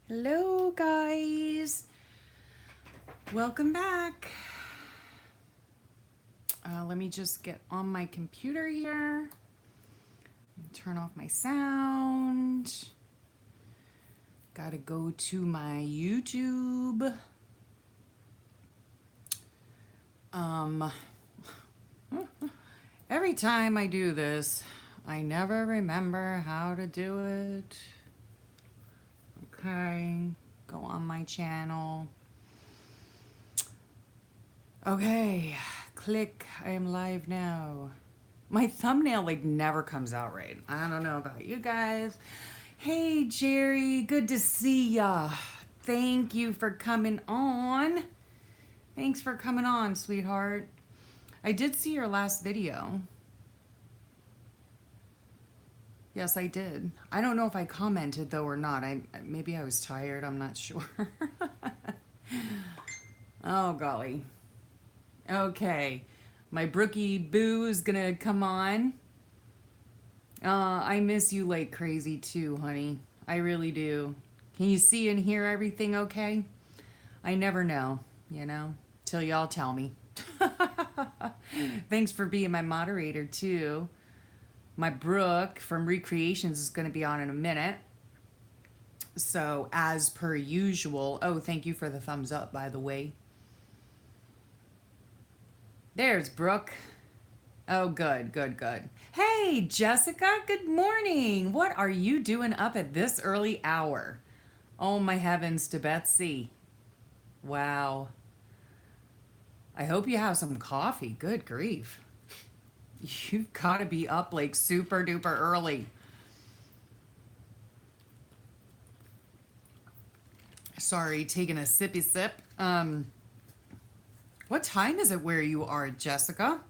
Hello, guys. Welcome back. Let me just get on my computer here. Turn off my sound. Gotta go to my YouTube. Um, every time I do this, I never remember how to do it. Okay, go on my channel. Okay, click. I am live now. My thumbnail like never comes out right. I don't know about you guys. Hey Jerry, good to see ya. Thank you for coming on. Thanks for coming on, sweetheart. I did see your last video. Yes, I did. I don't know if I commented though or not. Maybe I was tired. I'm not sure. Oh golly. Okay. My Brookie Boo is gonna come on. I miss you like crazy too, honey. I really do. Can you see and hear everything okay? I never know, till y'all tell me. Thanks for being my moderator too. My Brooke from Recreations is going to be on in a minute. So, as per usual, oh, thank you for the thumbs up, by the way. There's Brooke. Oh, good, good, good. Hey, Jessica, good morning. What are you doing up at this early hour? Oh, my heavens to Betsy. Wow. I hope you have some coffee. Good grief. You've got to be up like super duper early. Sorry, taking a sippy sip. What time is it where you are, Jessica?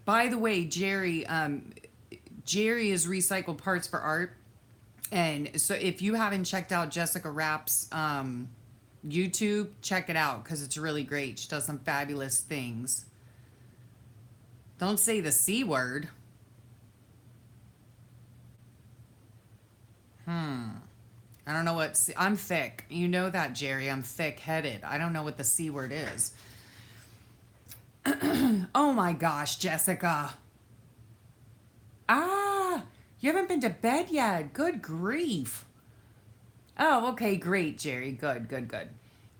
By the way, Jerry is Recycled Parts for Art. And so if you haven't checked out Jessica Rapp's YouTube, check it out because it's really great. She does some fabulous things. Don't say the C word. I don't know what I'm thick. You know that, Jerry. I'm thick-headed. I don't know what the C word is. Oh my gosh, Jessica. Ah, you haven't been to bed yet. Good grief. Oh, okay, great, Jerry. Good, good, good.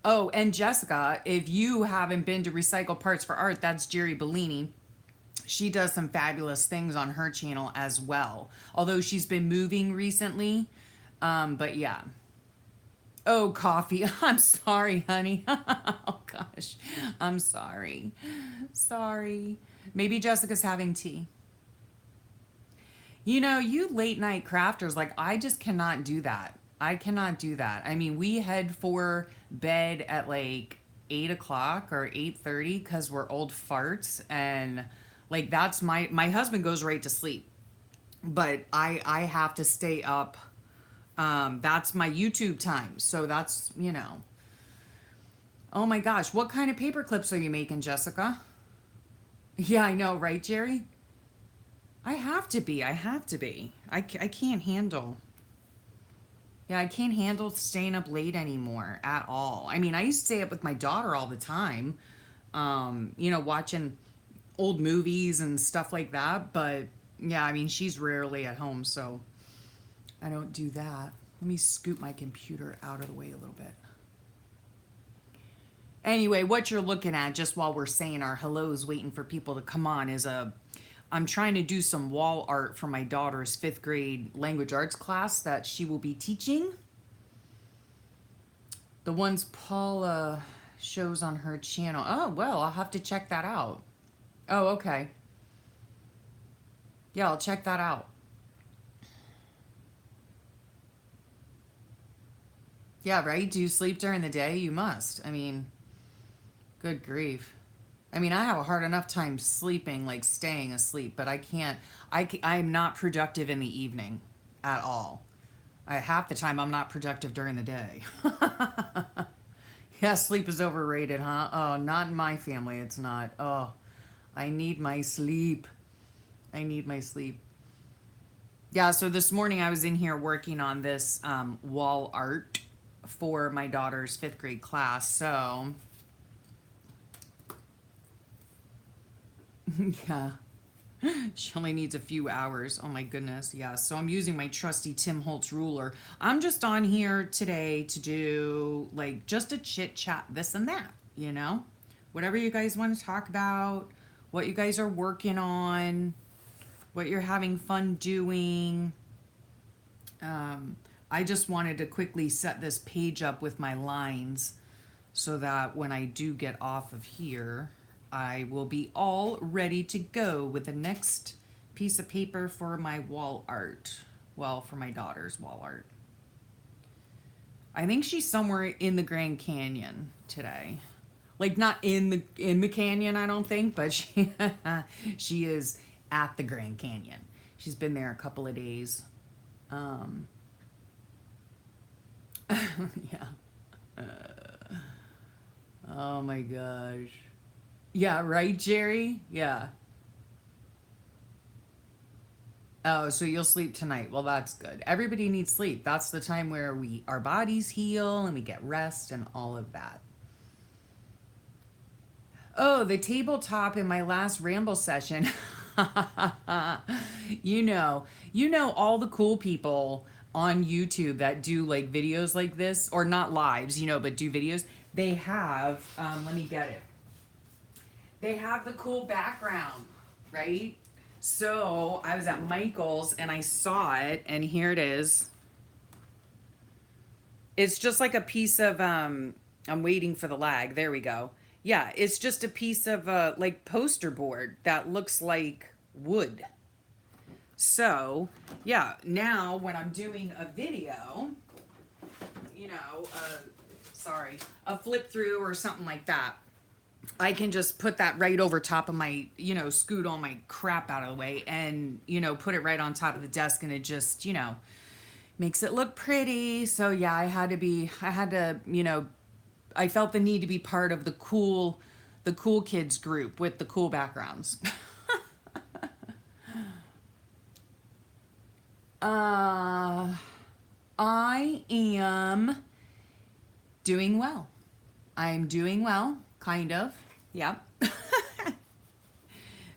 Oh, and Jessica, if you haven't been to Recycle Parts for Art, that's Jerry Bellini. She does some fabulous things on her channel as well. Although she's been moving recently. But yeah. Oh, coffee. I'm sorry, honey. Oh, gosh. I'm sorry. Sorry. Maybe Jessica's having tea. You late night crafters, like, I just cannot do that. I cannot do that. I mean, we head for bed at like 8 o'clock or 8:30 because we're old farts. And like, that's my husband goes right to sleep. But I have to stay up. That's my YouTube time. So that's. Oh my gosh, what kind of paper clips are you making, Jessica? Yeah, I know, right, Jerry? I have to be. I have to be. I can't handle. Yeah, I can't handle staying up late anymore at all. I mean, I used to stay up with my daughter all the time, watching old movies and stuff like that. But yeah, I mean, she's rarely at home, so I don't do that. Let me scoot my computer out of the way a little bit. Anyway, what you're looking at, just while we're saying our hellos, waiting for people to come on, is I'm trying to do some wall art for my daughter's 5th grade language arts class that she will be teaching. The ones Paula shows on her channel. Oh, well, I'll have to check that out. Oh, okay. Yeah, I'll check that out. Yeah, right? Do you sleep during the day? You must. I mean, good grief. I mean, I have a hard enough time sleeping, like staying asleep, but I can't. I'm not productive in the evening at all. Half the time, I'm not productive during the day. Yeah, sleep is overrated, huh? Oh, not in my family. It's not. Oh, I need my sleep. I need my sleep. Yeah, so this morning I was in here working on this wall art for my daughter's fifth grade class. So, yeah, she only needs a few hours. Oh my goodness. Yeah, so I'm using my trusty Tim Holtz ruler. I'm just on here today to do like just a chit chat, this and that, you know? Whatever you guys want to talk about, what you guys are working on, what you're having fun doing. I just wanted to quickly set this page up with my lines so that when I do get off of here, I will be all ready to go with the next piece of paper for my wall art. Well, for my daughter's wall art. I think she's somewhere in the Grand Canyon today. Like not in the canyon, I don't think, but she is at the Grand Canyon. She's been there a couple of days. Um, yeah. Oh my gosh. Yeah, right, Jerry? Yeah. Oh, so you'll sleep tonight. Well, that's good. Everybody needs sleep. That's the time where our bodies heal and we get rest and all of that. Oh, the tabletop in my last ramble session. you know all the cool people on YouTube that do like videos like this, or not lives, but do videos. They have, let me get it. They have the cool background, right? So I was at Michael's and I saw it, and here it is. It's just like a piece of I'm waiting for the lag. There we go. Yeah, it's just a piece of like poster board that looks like wood. So, yeah, now when I'm doing a video, sorry, a flip through or something like that, I can just put that right over top of my, scoot all my crap out of the way and, put it right on top of the desk, and it just, makes it look pretty. So yeah, I felt the need to be part of the cool kids group with the cool backgrounds. uh, I am doing well. I'm doing well, kind of. Yep.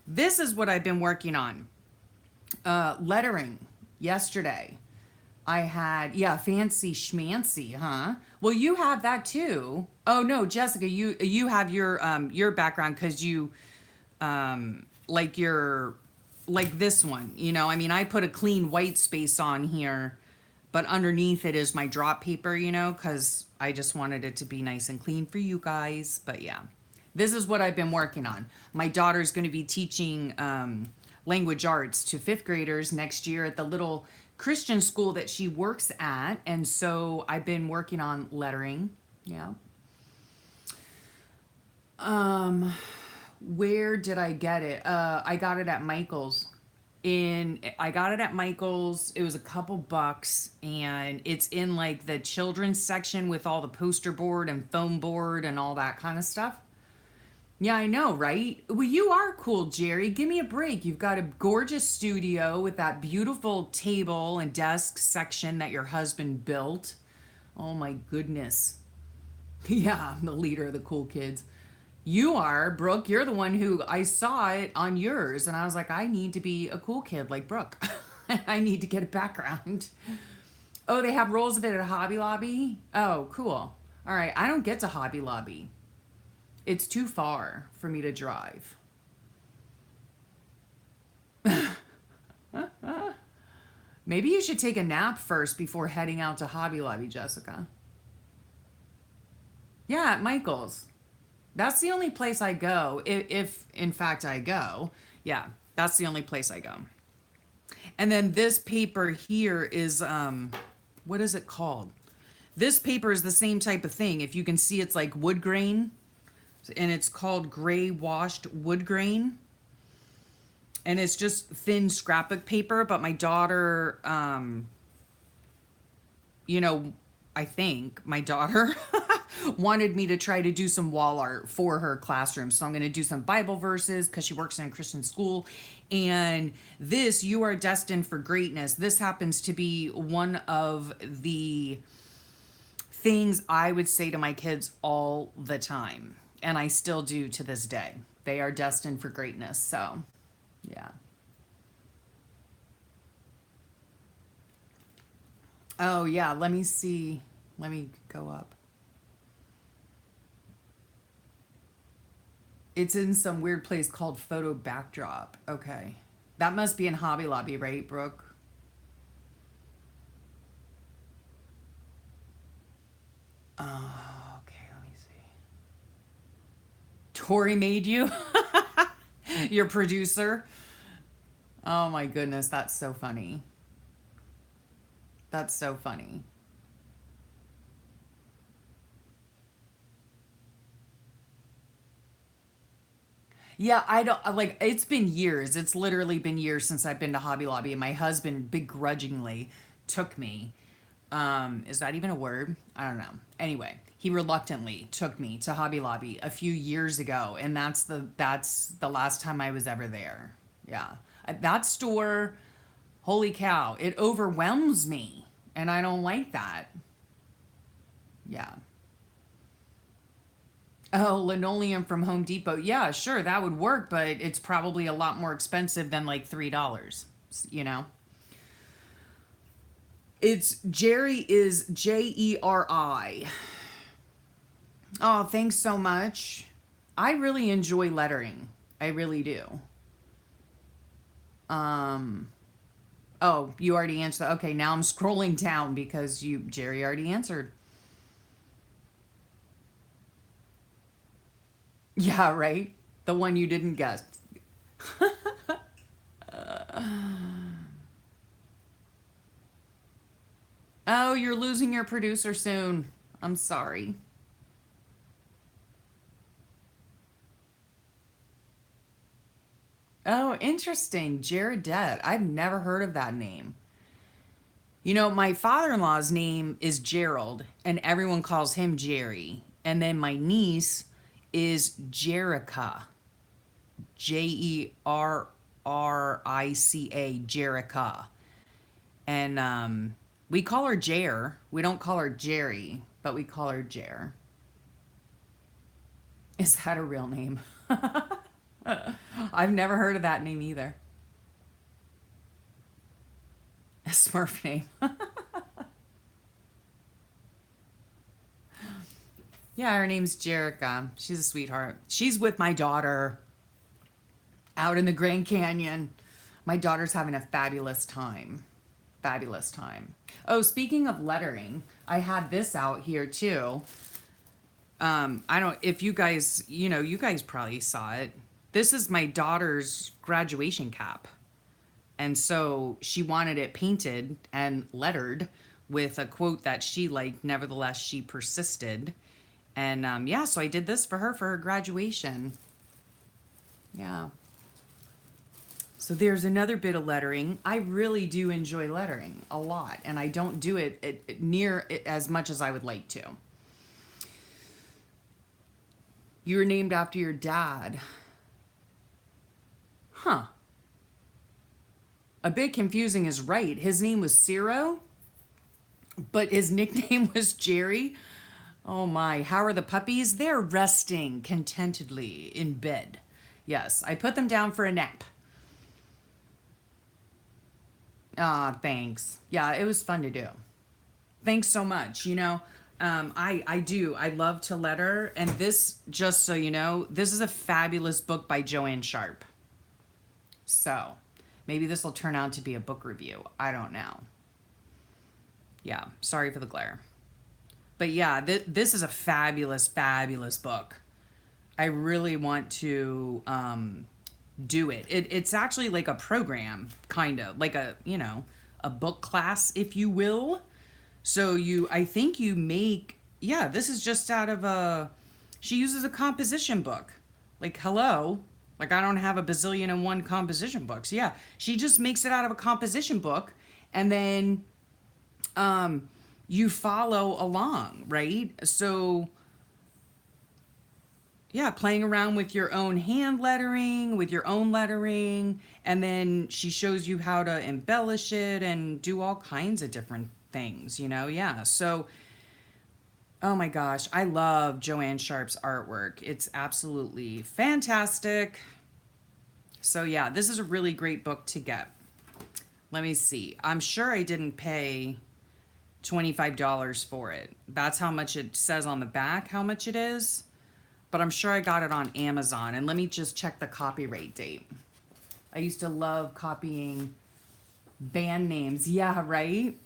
This is what I've been working on. Lettering yesterday. I had, yeah, fancy schmancy, huh? Well, you have that too. Oh no, Jessica, you have your background because you like your like this one, I mean, I put a clean white space on here, but underneath it is my drop paper, because I just wanted it to be nice and clean for you guys. But yeah, this is what I've been working on. My daughter's going to be teaching language arts to fifth graders next year at the little Christian school that she works at. And so I've been working on lettering. Yeah. Where did I get it? I got it at Michael's. I got it at Michael's. It was a couple bucks, and it's in like the children's section with all the poster board and foam board and all that kind of stuff. Yeah, I know, right? Well, you are cool, Jerry. Give me a break. You've got a gorgeous studio with that beautiful table and desk section that your husband built. Oh my goodness. Yeah, I'm the leader of the cool kids. You are, Brooke. You're the one who I saw it on yours, and I was like, I need to be a cool kid like Brooke. I need to get a background. Oh, they have rolls of it at Hobby Lobby? Oh, cool. All right, I don't get to Hobby Lobby. It's too far for me to drive. Maybe you should take a nap first before heading out to Hobby Lobby, Jessica. Yeah, at Michael's. That's the only place I go. If in fact I go. Yeah, that's the only place I go. And then this paper here is, what is it called? This paper is the same type of thing. If you can see, it's like wood grain. And it's called gray washed wood grain. And it's just thin scrapbook paper. But my daughter, I think my daughter wanted me to try to do some wall art for her classroom. So I'm going to do some Bible verses because she works in a Christian school. And this, you are destined for greatness. This happens to be one of the things I would say to my kids all the time. And I still do to this day. They are destined for greatness. So, yeah. Oh, yeah. Let me see. Let me go up. It's in some weird place called Photo Backdrop. Okay. That must be in Hobby Lobby, right, Brooke? Oh, okay. Let me see. Tori made you? Your producer? Oh my goodness. That's so funny. That's so funny. Yeah, I don't like it's been years. It's literally been years since I've been to Hobby Lobby and my husband begrudgingly took me. Is that even a word? I don't know. Anyway, he reluctantly took me to Hobby Lobby a few years ago and that's the last time I was ever there. Yeah. That store, holy cow, it overwhelms me and I don't like that. Yeah. Oh, linoleum from Home Depot. Yeah, sure, that would work, but it's probably a lot more expensive than like $3, you know? It's Jerry is Jeri. Oh, thanks so much. I really enjoy lettering. I really do. Um, oh, you already answered that. Okay, now I'm scrolling down because Jerry already answered. Yeah, right? The one you didn't guess. Oh, you're losing your producer soon. I'm sorry. Oh, interesting. Jaredette. I've never heard of that name. You know, my father in law's name is Gerald, and everyone calls him Jerry. And then my niece is Jerica. Jerica. Jerica. And we call her Jer. We don't call her Jerry, but we call her Jer. Is that a real name? I've never heard of that name either. A Smurf name. Yeah, her name's Jerica. She's a sweetheart. She's with my daughter out in the Grand Canyon. My daughter's having a fabulous time. Fabulous time. Oh, speaking of lettering, I had this out here too. I don't, if you guys, you guys probably saw it. This is my daughter's graduation cap. And so she wanted it painted and lettered with a quote that she liked. Nevertheless, she persisted. And yeah, so I did this for her graduation. Yeah. So there's another bit of lettering. I really do enjoy lettering a lot, and I don't do it near as much as I would like to. You were named after your dad. Huh. A bit confusing is right. His name was Ciro, but his nickname was Jerry. Oh my, how are the puppies? They're resting contentedly in bed. Yes, I put them down for a nap. Ah, thanks. Yeah, it was fun to do. Thanks so much. I do. I love to letter, and this, just so you know, this is a fabulous book by Joanne Sharp. So maybe this will turn out to be a book review. I don't know. Yeah, sorry for the glare. But yeah, this is a fabulous, fabulous book. I really want to do it. It's actually like a program, kind of like a book class, if you will. So I think you make, yeah, this is just out of she uses a composition book. Like, hello, like I don't have a bazillion and one composition books. Yeah, she just makes it out of a composition book, and then you follow along, right? So yeah, playing around with your own hand lettering, with your own lettering, and then she shows you how to embellish it and do all kinds of different things, you know? Yeah. So, oh my gosh, I love Joanne Sharp's artwork. It's absolutely fantastic. So, yeah, this is a really great book to get. Let me see. I'm sure I didn't pay $25 for it. That's how much it says on the back, how much it is. But I'm sure I got it on Amazon. And let me just check the copyright date. I used to love copying band names. Yeah, right?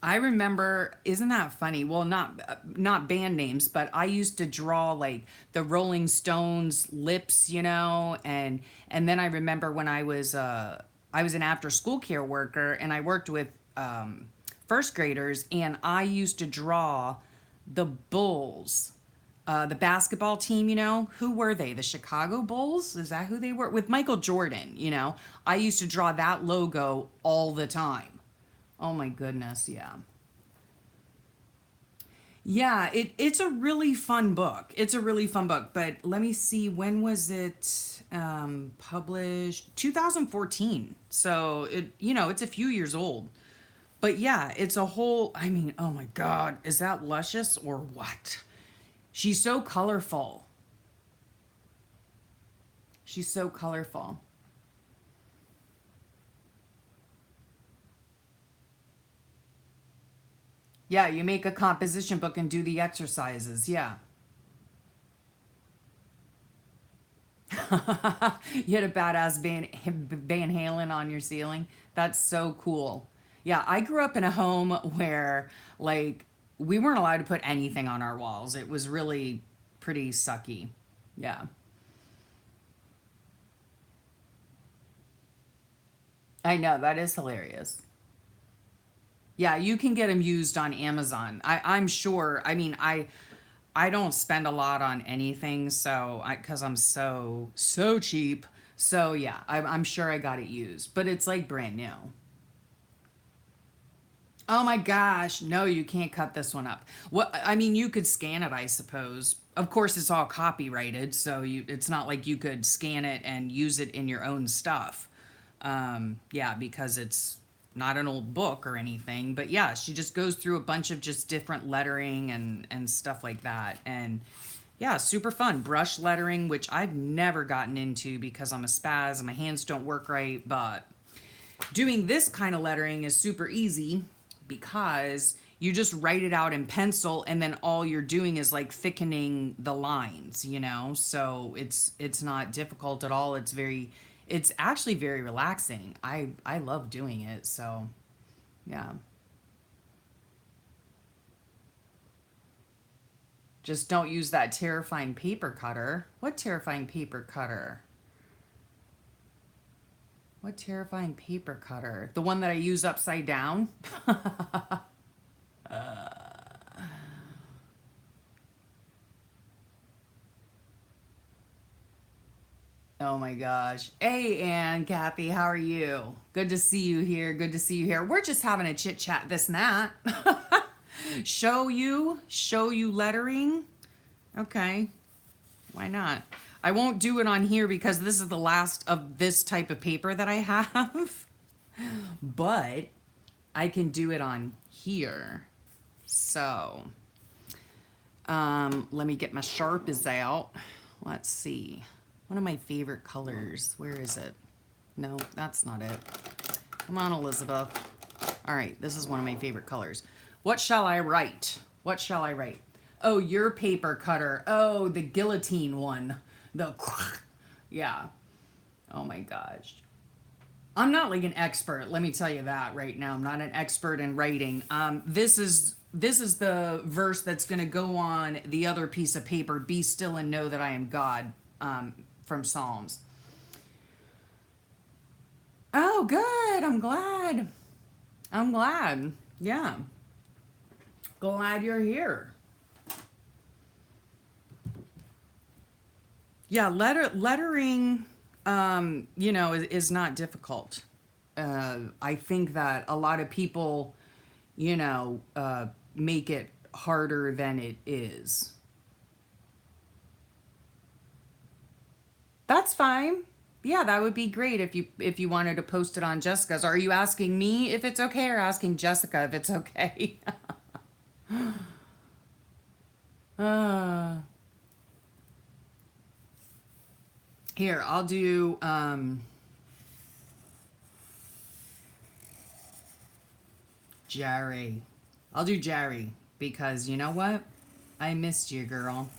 I remember, isn't that funny? Well, not band names, but I used to draw like the Rolling Stones lips, you know, and then I remember when I was an after school care worker and I worked with first graders and I used to draw the Bulls, the basketball team, you know, who were they? The Chicago Bulls? Is that who they were? With Michael Jordan, you know, I used to draw that logo all the time. Oh my goodness, yeah. Yeah, it's a really fun book. It's a really fun book, but let me see, when was it published? 2014. So it, you know, it's a few years old. But yeah, it's a whole, I mean, oh my God, is that luscious or what? She's so colorful. She's so colorful. Yeah, you make a composition book and do the exercises. Yeah. You had a badass Van Halen on your ceiling. That's so cool. Yeah, I grew up in a home where, like, we weren't allowed to put anything on our walls. It was really pretty sucky. Yeah. I know, that is hilarious. Yeah, you can get them used on Amazon. I'm sure. I mean, I don't spend a lot on anything, so because I'm so cheap. So yeah, I'm sure I got it used, but it's like brand new. Oh my gosh, no, you can't cut this one up. What I mean, you could scan it, I suppose. Of course, it's all copyrighted, so it's not like you could scan it and use it in your own stuff. Yeah, because it's not an old book or anything. But yeah, she just goes through a bunch of just different lettering and stuff like that. And yeah, super fun. Brush lettering, which I've never gotten into because I'm a spaz and my hands don't work right, but doing this kind of lettering is super easy because you just write it out in pencil and then all you're doing is like thickening the lines, you know? So it's not difficult at all. It's actually very relaxing. I love doing it. So, yeah. Just don't use that terrifying paper cutter. What terrifying paper cutter? What terrifying paper cutter? The one that I use upside down? Oh my gosh. Hey, Ann, Kathy, how are you? Good to see you here. Good to see you here. We're just having a chit chat, this and that. Show you lettering. Okay, why not? I won't do it on here because this is the last of this type of paper that I have, but I can do it on here. So, let me get my Sharpies out. Let's see. One of my favorite colors. Where is it? No, that's not it. Come on, Elizabeth. All right, this is one of my favorite colors. What shall I write? What shall I write? Oh, your paper cutter. Oh, the guillotine one. The yeah. Oh my gosh. I'm not like an expert. Let me tell you that right now. I'm not an expert in writing. This is the verse that's going to go on the other piece of paper. Be still and know that I am God. From Psalms. Oh, good. I'm glad. I'm glad. Yeah. Glad you're here. Yeah, lettering, you know, is not difficult. I think that a lot of people, you know, make it harder than it is. That's fine. Yeah, that would be great if you wanted to post it on Jessica's. Are you asking me if it's okay or asking Jessica if it's okay? uh, Here, I'll do Jerry. I'll do Jerry because you know what? I missed you, girl.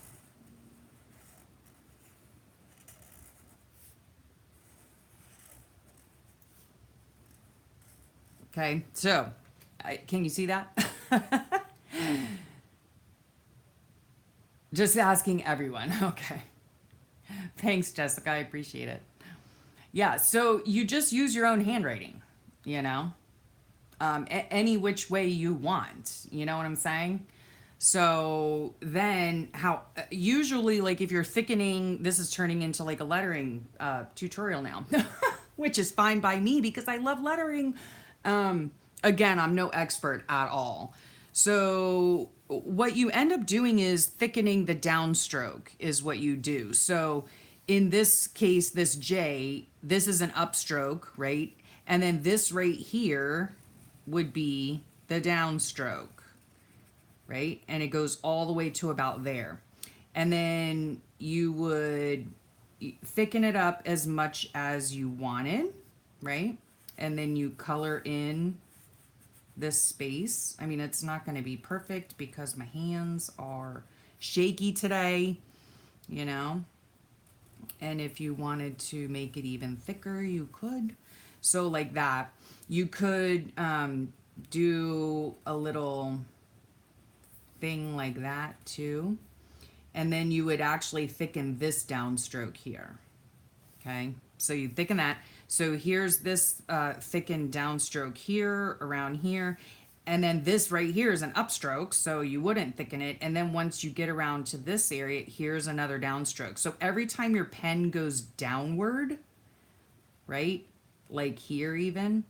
Okay, so can you see that? Just asking everyone. Okay. Thanks, Jessica. I appreciate it. Yeah, so you just use your own handwriting, you know, any which way you want. You know what I'm saying? So then, how usually, like, if you're thickening, this is turning into like a lettering tutorial now, which is fine by me because I love lettering. Again, I'm no expert at all. So what you end up doing is thickening the downstroke is what you do. So in this case, this J, this is an upstroke, right? And then this right here would be the downstroke, right? And it goes all the way to about there. And then you would thicken it up as much as you wanted, right? And then you color in this space. I mean, it's not going to be perfect because my hands are shaky today, you know. And if you wanted to make it even thicker, you could. So like that. You could do a little thing like that too. And then you would actually thicken this downstroke here. Okay, so you thicken that. So here's this thickened downstroke here, around here. And then this right here is an upstroke, so you wouldn't thicken it. And then once you get around to this area, here's another downstroke. So every time your pen goes downward, right, like here even,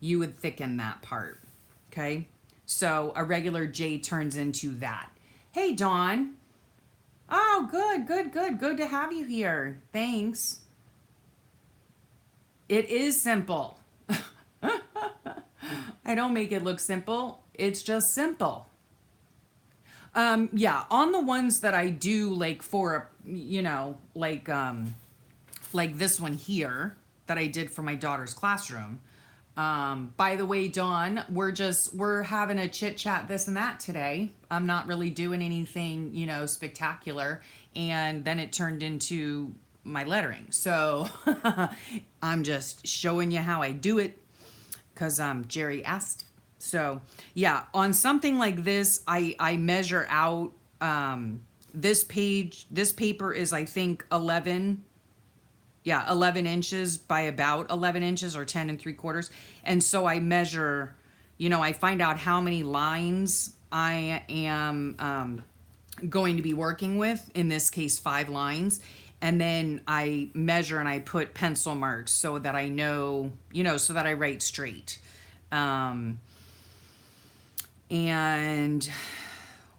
you would thicken that part, okay? So a regular J turns into that. Hey, Dawn. Oh, good, good, good. Good to have you here. Thanks. It is simple. I don't make it look simple. It's just simple. Yeah, on the ones that I do like for, you know, like this one here that I did for my daughter's classroom. By the way, Dawn, we're having a chit chat, this and that today. I'm not really doing anything, you know, spectacular. And then it turned into my lettering. So I'm just showing you how I do it because Jerry asked. So yeah, on something like this, I measure out this page. This paper is, I think, 11. Yeah, 11 inches by about 11 inches or 10 and 3/4. And so I measure, you know, I find out how many lines I am going to be working with, in this case, 5 lines. And then I measure and I put pencil marks so that I know, you know, so that I write straight. Um, and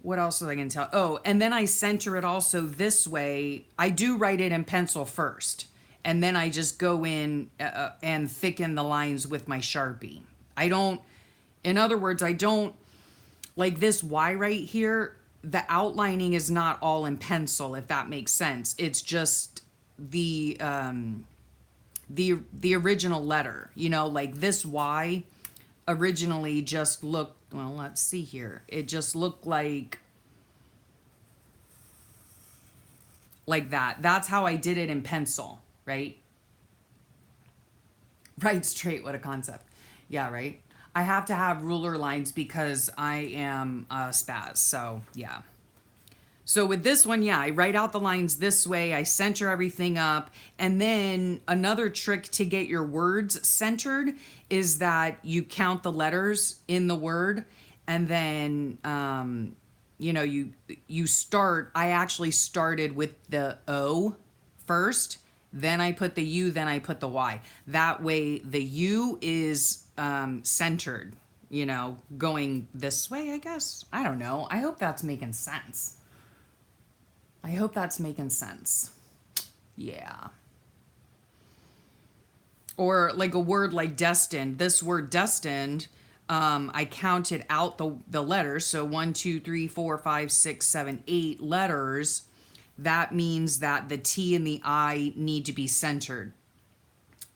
what else was I going to tell? Oh, and then I center it also this way. I do write it in pencil first. And then I just go in and thicken the lines with my Sharpie. I don't, in other words, I don't, like this Y right here, the outlining is not all in pencil, if that makes sense. It's just the original letter, you know, like this Y originally just looked, well, let's see here. It just looked like that. That's how I did it in pencil, right? Right straight, what a concept. Yeah, right. I have to have ruler lines because I am a spaz. So yeah. So with this one, yeah, I write out the lines this way. I center everything up. And then another trick to get your words centered is that you count the letters in the word. And then, you know, you start, I actually started with the O first, then I put the U, then I put the Y. That way the U is centered, you know, going this way, I guess. I don't know. I hope that's making sense. I hope that's making sense. Yeah. Or like a word like destined. This word destined, I counted out the letters. So 1, 2, 3, 4, 5, 6, 7, 8 letters. That means that the T and the I need to be centered.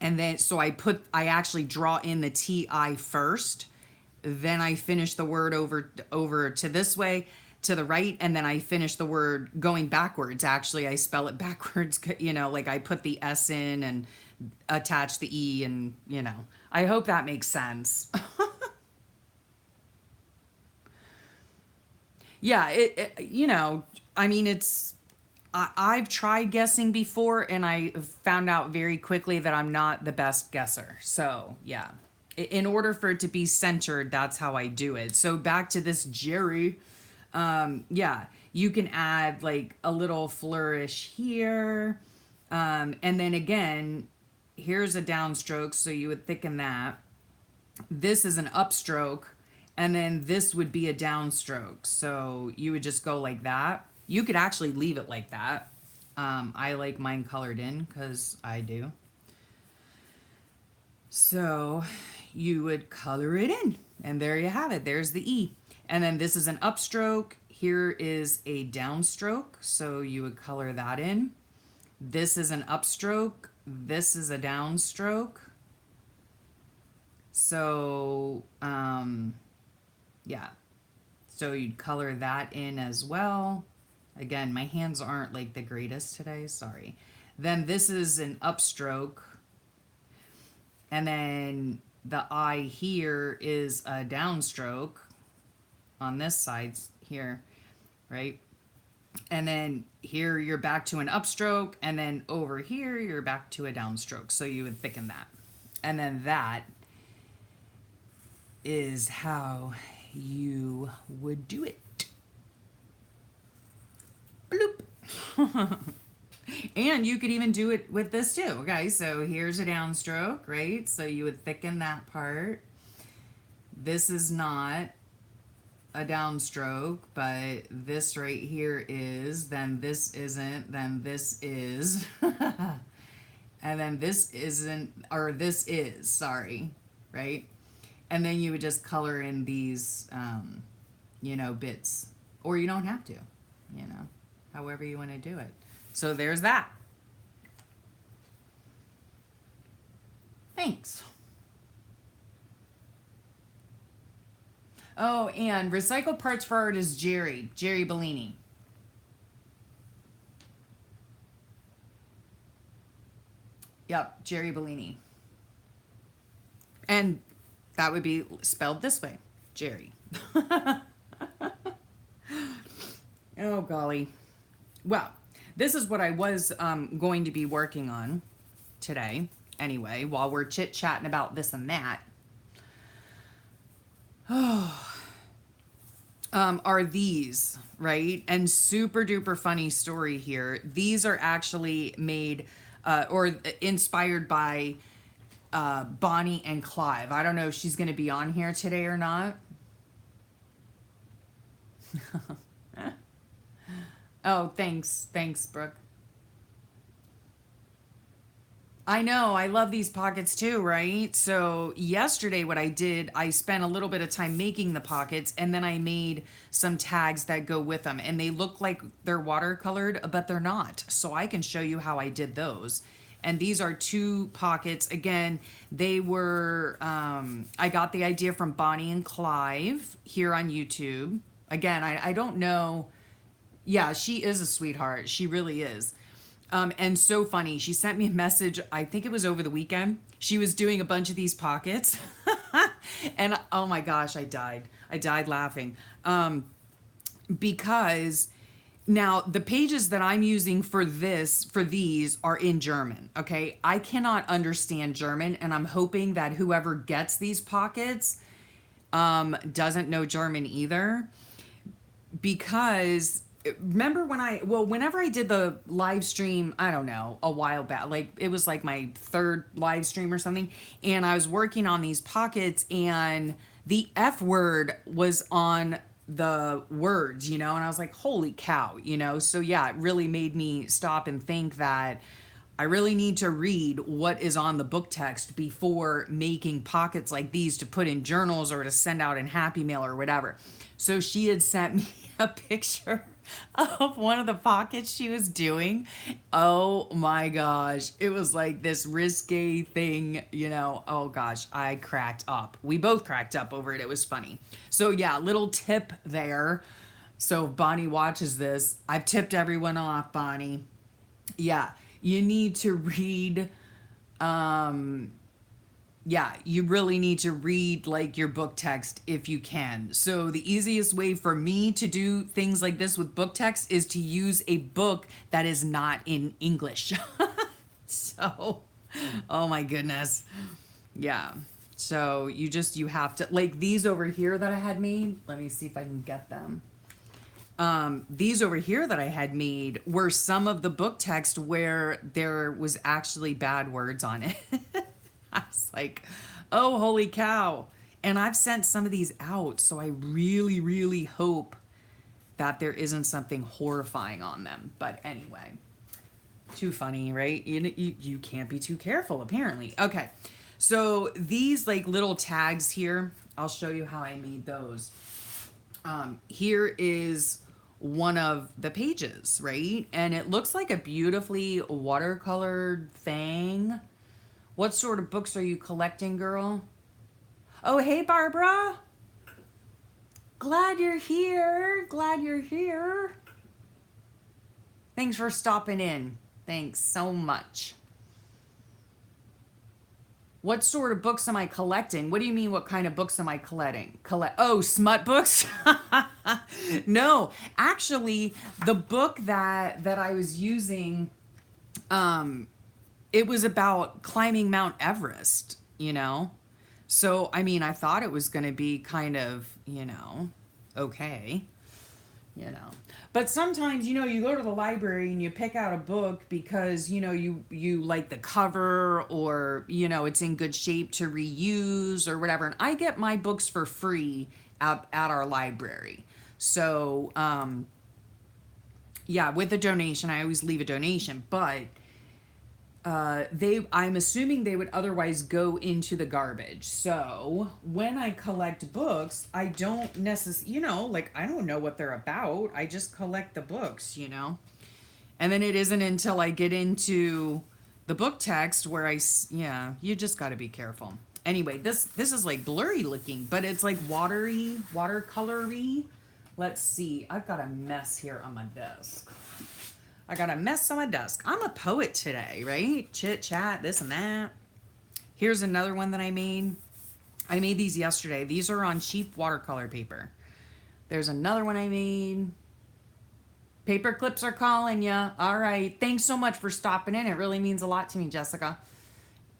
And then so I actually draw in the TI first. Then I finish the word over to this way to the right, and then I finish the word going backwards. Actually, I spell it backwards, like I put the S in and attach the E, and I hope that makes sense. Yeah, I mean, I've tried guessing before, and I found out very quickly that I'm not the best guesser. So, yeah. In order for it to be centered, that's how I do it. So, back to this Jerry. Yeah, you can add like a little flourish here. And then again, here's a downstroke, so you would thicken that. This is an upstroke, and then this would be a downstroke. So you would just go like that. You could actually leave it like that. I like mine colored in because I do. So you would color it in, and there you have it. There's the E. And then this is an upstroke. Here is a downstroke. So you would color that in. This is an upstroke. This is a downstroke. So, yeah. So you'd color that in as well. Again, my hands aren't like the greatest today. Sorry. Then this is an upstroke. And then the I here is a downstroke on this side here, right? And then here you're back to an upstroke, and then over here you're back to a downstroke. So you would thicken that. And then that is how you would do it. Bloop. And you could even do it with this too. Okay, so here's a downstroke, right? So you would thicken that part. This is not a downstroke, but this right here is, then this isn't, then this is, and then this isn't, or this is, sorry, right? And then you would just color in these, bits, or you don't have to, however you want to do it. So there's that. Thanks. Oh, and recycled parts for art is Jerry Bellini. Yep, Jerry Bellini. And that would be spelled this way, Jerry. Oh, golly. Well, this is what I was going to be working on today, anyway, while we're chit-chatting about this and that. Are these, right? And super duper funny story here. These are actually made or inspired by Bonnie and Clive. I don't know if she's going to be on here today or not. Oh, thanks. Thanks, Brooke. I know, I love these pockets too, right? So yesterday what I did, I spent a little bit of time making the pockets, and then I made some tags that go with them, and they look like they're watercolored, but they're not. So I can show you how I did those. And these are 2 pockets. Again, they were, I got the idea from Bonnie and Clive here on YouTube. Again, I don't know. Yeah, she is a sweetheart. She really is. And so funny. She sent me a message. I think it was over the weekend. She was doing a bunch of these pockets. And oh my gosh, I died. I died laughing. Because now the pages that I'm using for these are in German. Okay. I cannot understand German, and I'm hoping that whoever gets these pockets, doesn't know German either, because remember whenever I did the live stream, I don't know, a while back, like it was like my 3rd live stream or something, and I was working on these pockets, and the F word was on the words, and I was like, holy cow, so yeah, it really made me stop and think that I really need to read what is on the book text before making pockets like these to put in journals or to send out in Happy Mail or whatever. So she had sent me a picture of one of the pockets she was doing. Oh my gosh. It was like this risque thing, you know. Oh gosh, I cracked up. We both cracked up over it. It was funny. So yeah, little tip there. So if Bonnie watches this, I've tipped everyone off, Bonnie. Yeah, you need to read um yeah, you really need to read like your book text if you can. So the easiest way for me to do things like this with book text is to use a book that is not in English. So, oh my goodness. Yeah. So you have to like these over here that I had made. Let me see if I can get them. These over here that I had made were some of the book text where there was actually bad words on it. I was like, oh, holy cow. And I've sent some of these out, so I really, really hope that there isn't something horrifying on them. But anyway, too funny, right? You can't be too careful, apparently. Okay, so these like little tags here, I'll show you how I made those. Here is one of the pages, right? And it looks like a beautifully watercolored thing. What sort of books are you collecting, girl? Oh, hey, Barbara. Glad you're here. Glad you're here. Thanks for stopping in. Thanks so much. What sort of books am I collecting? What do you mean, what kind of books am I collecting? Oh, smut books? No, actually, the book that I was using, it was about climbing Mount Everest, you know? So, I mean, I thought it was going to be kind of, you know, okay, you know. But sometimes, you know, you go to the library and you pick out a book because, you know, you like the cover or, you know, it's in good shape to reuse or whatever. And I get my books for free at our library. So, yeah, with a donation, I always leave a donation, but I'm assuming they would otherwise go into the garbage. So when I collect books, I don't necessarily, you know, like I don't know what they're about. I just collect the books, you know. And then it isn't until I get into the book text where yeah, you just got to be careful. Anyway, this is like blurry looking, but it's like watercolory. Let's see. I've got a mess here on my desk. I got a mess on my desk. I'm a poet today, right? Chit chat, this and that. Here's another one that I made. I made these yesterday. These are on cheap watercolor paper. There's another one I made. Paper clips are calling ya. All right. Thanks so much for stopping in. It really means a lot to me, Jessica.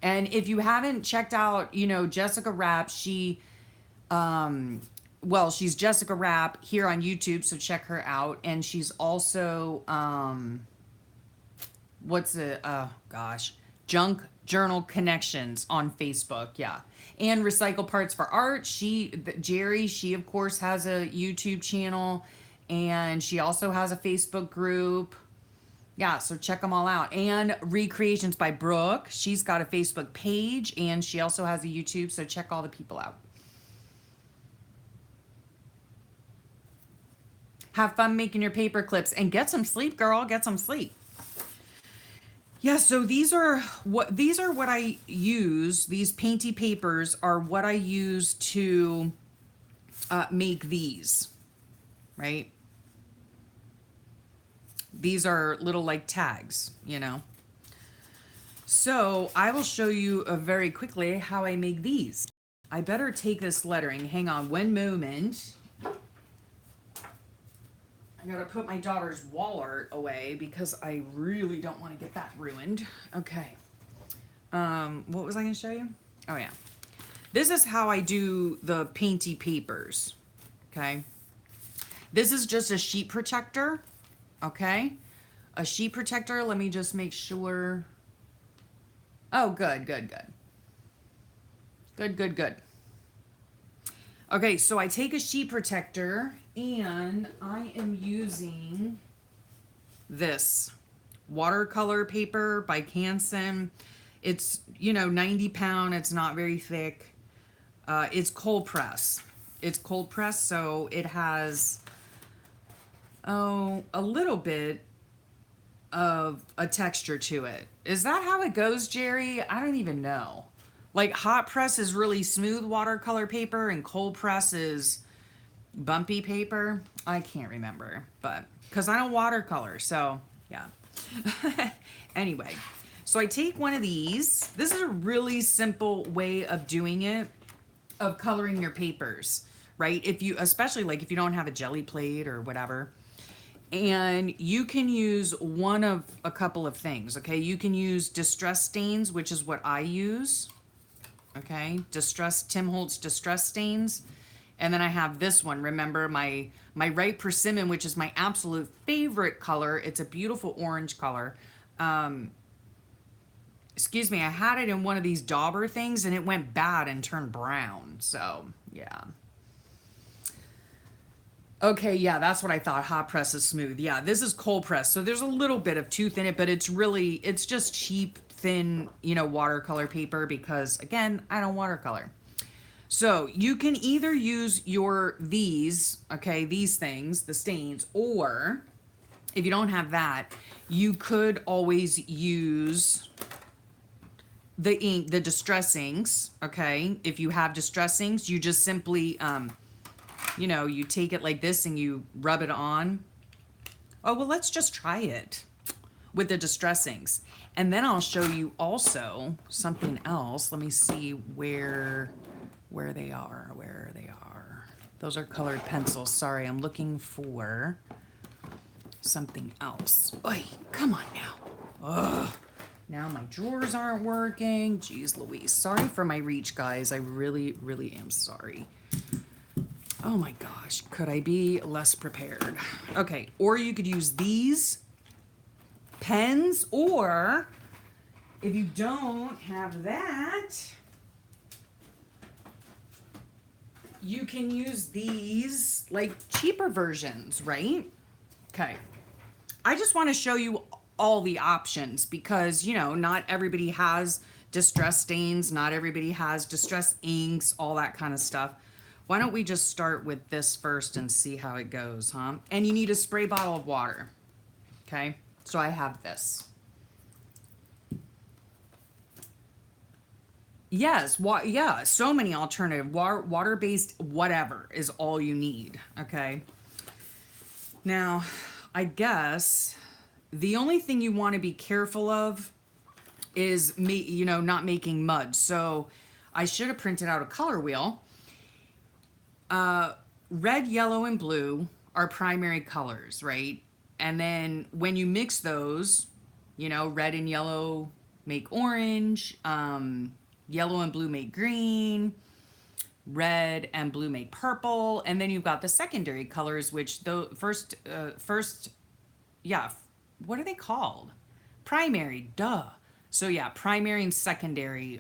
And if you haven't checked out, you know, Jessica Rapp, well, she's Jessica Rapp here on YouTube, so check her out. And she's also, oh gosh, Junk Journal Connections on Facebook, yeah. And Recycle Parts for Art. Jerry, she of course has a YouTube channel, and she also has a Facebook group. Yeah, so check them all out. And Recreations by Brooke, she's got a Facebook page, and she also has a YouTube, so check all the people out. Have fun making your paper clips and get some sleep, girl. Get some sleep. Yeah, so these are what I use. These painty papers are what I use to make these, right? These are little like tags, you know. So I will show you very quickly how I make these. I better take this lettering. Hang on one moment. I gotta put my daughter's wall art away because I really don't want to get that ruined. Okay. What was I gonna show you? Oh yeah. This is how I do the painty papers. Okay. This is just a sheet protector. Okay. A sheet protector. Let me just make sure. Oh, good, good, good. Good, good, good. Okay, so I take a sheet protector and I am using this watercolor paper by Canson. It's, 90 pound. It's not very thick. It's cold press. It's cold press, so it has, a little bit of a texture to it. Is that how it goes, Jerry? I don't even know. Like hot press is really smooth watercolor paper and cold press is bumpy paper. I can't remember, but because I don't watercolor, so yeah. Anyway, so I take one of these. This is a really simple way of doing it, of coloring your papers, right? If you, especially like if you don't have a jelly plate or whatever, and you can use one of a couple of things, okay? You can use distress stains, which is what I use, okay? Tim Holtz distress stains. And then I have this one, remember my Right Persimmon, which is my absolute favorite color. It's a beautiful orange color. Excuse me, I had it in one of these dauber things and it went bad and turned brown. So, yeah. Okay, yeah, that's what I thought. Hot press is smooth. Yeah, this is cold press. So there's a little bit of tooth in it, but it's just cheap, thin, watercolor paper because, again, I don't watercolor. So you can either use these things, the stains, or if you don't have that, you could always use the ink, the distress inks, okay? If you have distress inks, you just simply, you take it like this and you rub it on. Oh, well, let's just try it with the distress inks. And then I'll show you also something else. Let me see where they are. Those are colored pencils. Sorry, I'm looking for something else. Oy, come on now. Ugh. Now my drawers aren't working. Jeez Louise. Sorry for my reach, guys. I really, really am sorry. Oh my gosh, could I be less prepared? Okay, or you could use these pens, or if you don't have that, you can use these like cheaper versions, right? Okay, I just want to show you all the options because, not everybody has distress stains, not everybody has distress inks, all that kind of stuff. Why don't we just start with this first and see how it goes, huh? And you need a spray bottle of water, okay? So I have this. Yes, yeah, so many alternative, water-based whatever is all you need, okay? Now, I guess the only thing you want to be careful of is, not making mud. So I should have printed out a color wheel. Red, yellow, and blue are primary colors, right? And then when you mix those, red and yellow make orange, yellow and blue make green, red and blue make purple, and then you've got the secondary colors, which the first, yeah, what are they called? Primary, duh. So yeah, primary and secondary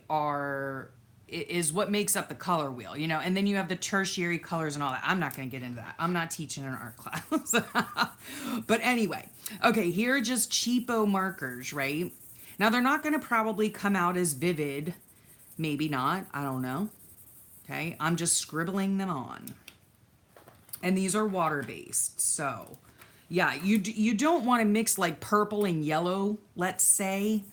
is what makes up the color wheel, and then you have the tertiary colors and all that. I'm not going to get into that. I'm not teaching an art class. But anyway, okay, here are just cheapo markers, right? Now they're not going to probably come out as vivid. Maybe not. I don't know. Okay, I'm just scribbling them on. And these are water-based. So yeah, you don't want to mix like purple and yellow, let's say,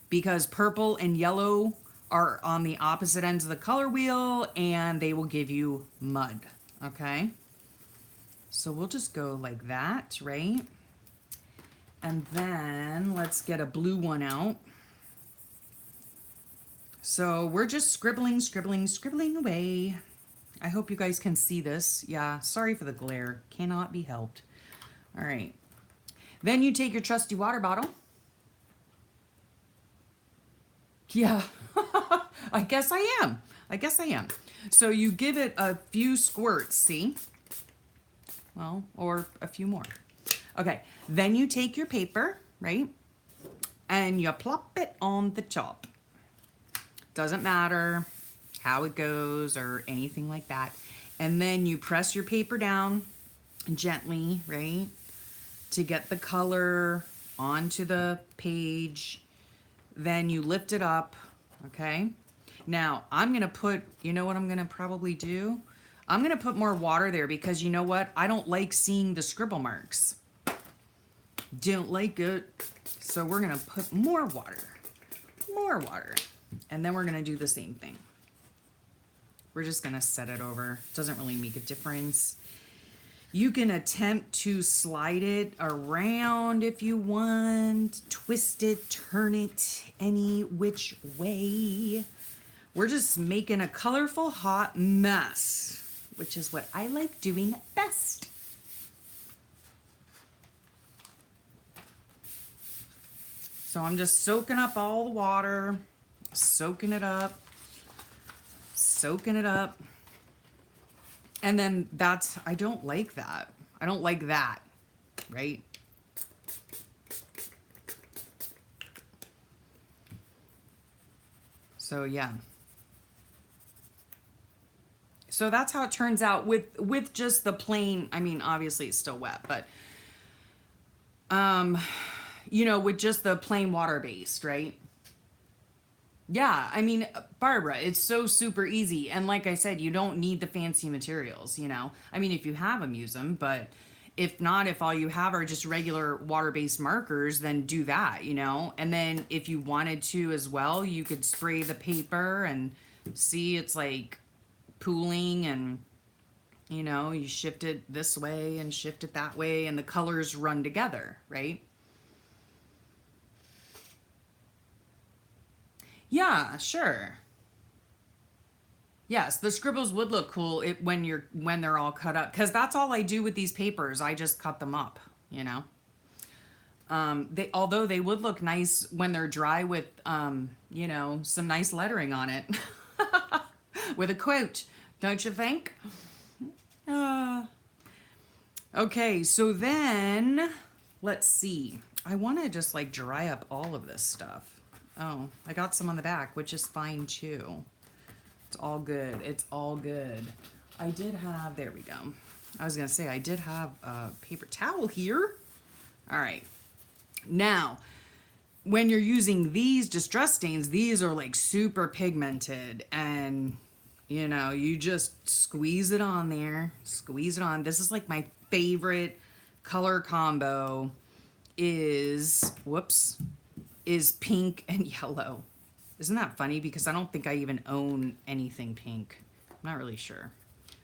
because purple and yellow are on the opposite ends of the color wheel and they will give you mud, okay? So we'll just go like that, right? And then let's get a blue one out. So we're just scribbling away. I hope you guys can see this. Yeah, sorry for the glare. Cannot be helped. All right. Then you take your trusty water bottle. Yeah, I guess I am. So you give it a few squirts, see? Well, or a few more. Okay, then you take your paper, right? And you plop it on the top. Doesn't matter how it goes or anything like that. And then you press your paper down gently, right? To get the color onto the page. Then you lift it up, okay? Now, I'm gonna put, you know what I'm gonna probably do? I'm gonna put more water there because you know what? I don't like seeing the scribble marks. Don't like it. So we're gonna put more water, and then we're gonna do the same thing. We're just gonna set it over. Doesn't really make a difference. You can attempt to slide it around if you want, twist it, turn it any which way. We're just making a colorful hot mess, which is what I like doing best. So I'm just soaking up all the water, soaking it up. And then I don't like that. I don't like that, right? So yeah. So that's how it turns out with just the plain, I mean, obviously it's still wet, but you know, with just the plain water based, right? Yeah, I mean, Barbara, it's so super easy. And like I said, you don't need the fancy materials, you know? I mean, if you have them, use them, but if not, if all you have are just regular water-based markers, then do that, you know? And then if you wanted to as well, you could spray the paper and see it's like pooling and, you know, you shift it this way and shift it that way and the colors run together, right? Yeah, sure. Yes, the scribbles would look cool when they're all cut up because that's all I do with these papers. I just cut them up, you know. They although they would look nice when they're dry with you know, some nice lettering on it with a quote, don't you think? Uh, okay, so then let's see. I want to just like dry up all of this stuff. Oh, I got some on the back, which is fine too. It's all good. It's all good. I did have, there we go. I was going to say, I did have a paper towel here. All right. Now, when you're using these distress stains, these are like super pigmented and, you know, you just squeeze it on there. Squeeze it on. This is like my favorite color combo is, whoops, is pink and yellow. Isn't that funny? Because I don't think I even own anything pink. I'm not really sure.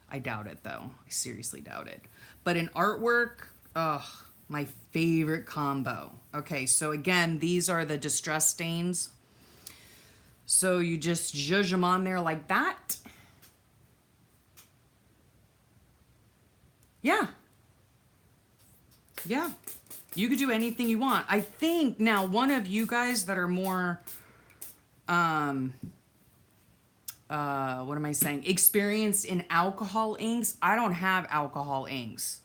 I doubt it though. I seriously doubt it. But in artwork, ugh, my favorite combo. Okay, so again, these are the distress stains. So you just zhuzh them on there like that. Yeah. Yeah. You could do anything you want. I think now one of you guys that are more what am I saying? Experienced in alcohol inks. I don't have alcohol inks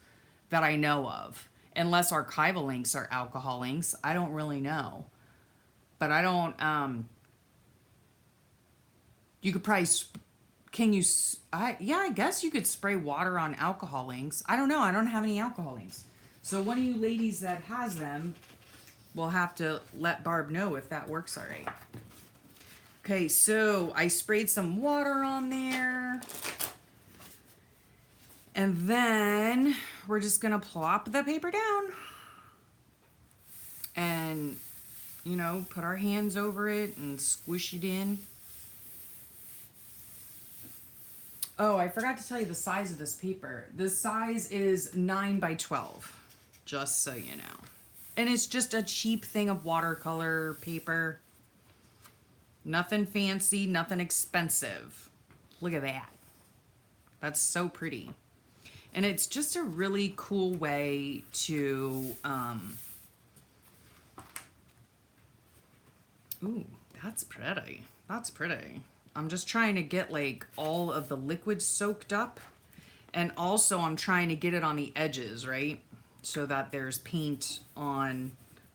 that I know of. Unless archival inks are alcohol inks. I don't really know. But I don't, you could probably, can you, yeah, I guess you could spray water on alcohol inks. I don't know. I don't have any alcohol inks. So one of you ladies that has them will have to let Barb know if that works all right. Okay, so I sprayed some water on there. And then we're just gonna plop the paper down. And, you know, put our hands over it and squish it in. Oh, I forgot to tell you the size of this paper. The size is 9 by 12, just so you know. And it's just a cheap thing of watercolor paper. Nothing fancy, nothing expensive. Look at that. That's so pretty. And it's just a really cool way to, ooh, that's pretty. That's pretty. I'm just trying to get like all of the liquid soaked up. And also I'm trying to get it on the edges, right? So that there's paint on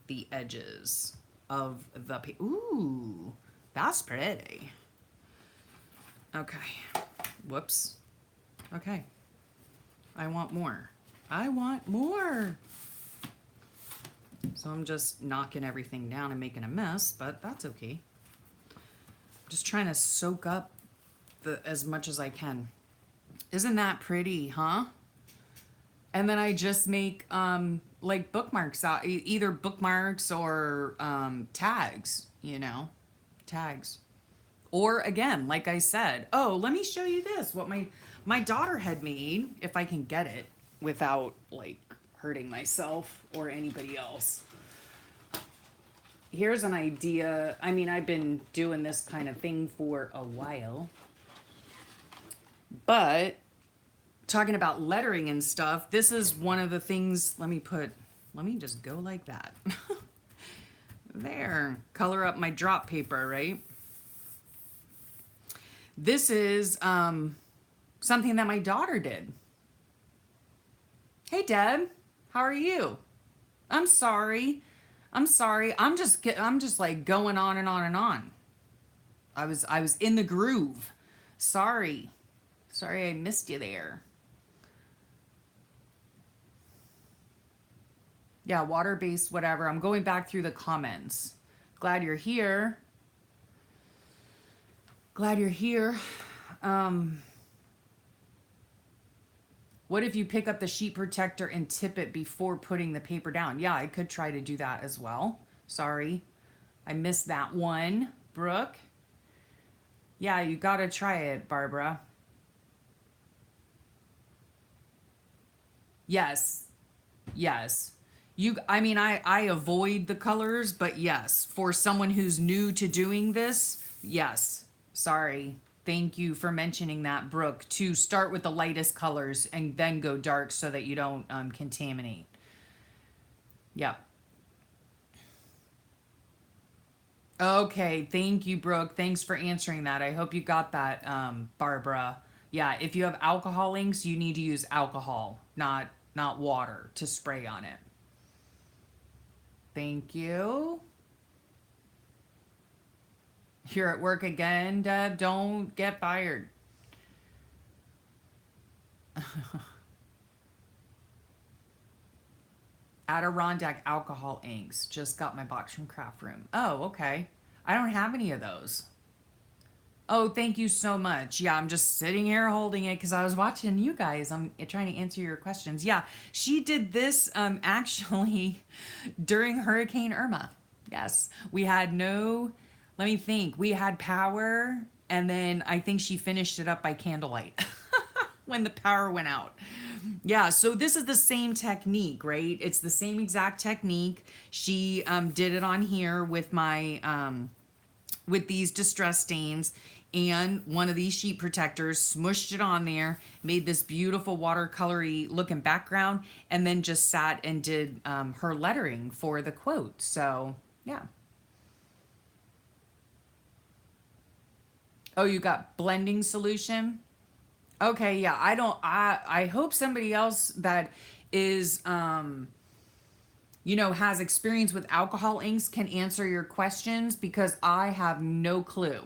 the edges of the paper. Ooh. That's pretty. Okay. Whoops. Okay. I want more. I want more. So I'm just knocking everything down and making a mess, but that's okay. Just trying to soak up as much as I can. Isn't that pretty, huh? And then I just make like bookmarks out, either bookmarks or tags, tags. Or again, like I said, oh, let me show you this, what my daughter had made, if I can get it without like hurting myself or anybody else. Here's an idea. I mean, I've been doing this kind of thing for a while, but talking about lettering and stuff, this is one of the things. Let me just go like that. There, color up my drop paper, right? This is something that my daughter did. Hey, Deb, how are you? I'm sorry. I'm sorry. I'm just like going on and on and on. I was in the groove. Sorry. Sorry I missed you there. Yeah, water-based, whatever. I'm going back through the comments. Glad you're here. Glad you're here. What if you pick up the sheet protector and tip it before putting the paper down? Yeah, I could try to do that as well. Sorry, I missed that one. Brooke? Yeah, you gotta try it, Barbara. Yes, yes. I mean, I avoid the colors, but yes, for someone who's new to doing this, yes. Sorry. Thank you for mentioning that, Brooke, to start with the lightest colors and then go dark so that you don't contaminate. Yep. Okay, thank you, Brooke. Thanks for answering that. I hope you got that, Barbara. Yeah, if you have alcohol inks, you need to use alcohol, not water to spray on it. Thank you. You're at work again, Deb. Don't get fired. Adirondack alcohol inks. Just got my box from Craft Room. Oh, okay. I don't have any of those. Oh, thank you so much. Yeah, I'm just sitting here holding it because I was watching you guys. I'm trying to answer your questions. Yeah, she did this actually during Hurricane Irma. Yes, we had no, let me think, we had power, and then I think she finished it up by candlelight when the power went out. Yeah, so this is the same technique, right? It's the same exact technique. She did it on here with my with these distress stains and one of these sheet protectors, smushed it on there, made this beautiful watercolory looking background, and then just sat and did her lettering for the quote. So yeah. Oh, you got blending solution? Okay, yeah. I hope somebody else that is has experience with alcohol inks can answer your questions because I have no clue.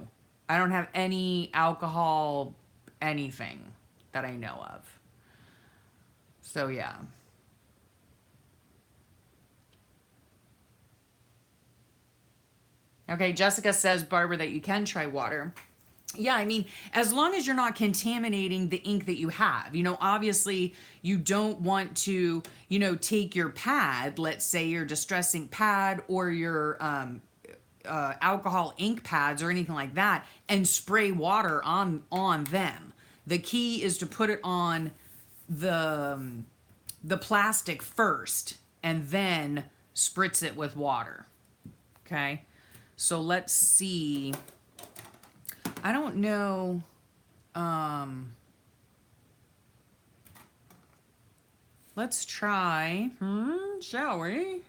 I don't have any alcohol anything that I know of. So yeah. Okay, Jessica says, Barbara, that you can try water. Yeah, I mean, as long as you're not contaminating the ink that you have, obviously you don't want to, take your pad, let's say your distress ink pad or your alcohol ink pads or anything like that, and spray water on them. The key is to put it on the plastic first and then spritz it with water. Okay, so let's see. I don't know. Let's try, shall we?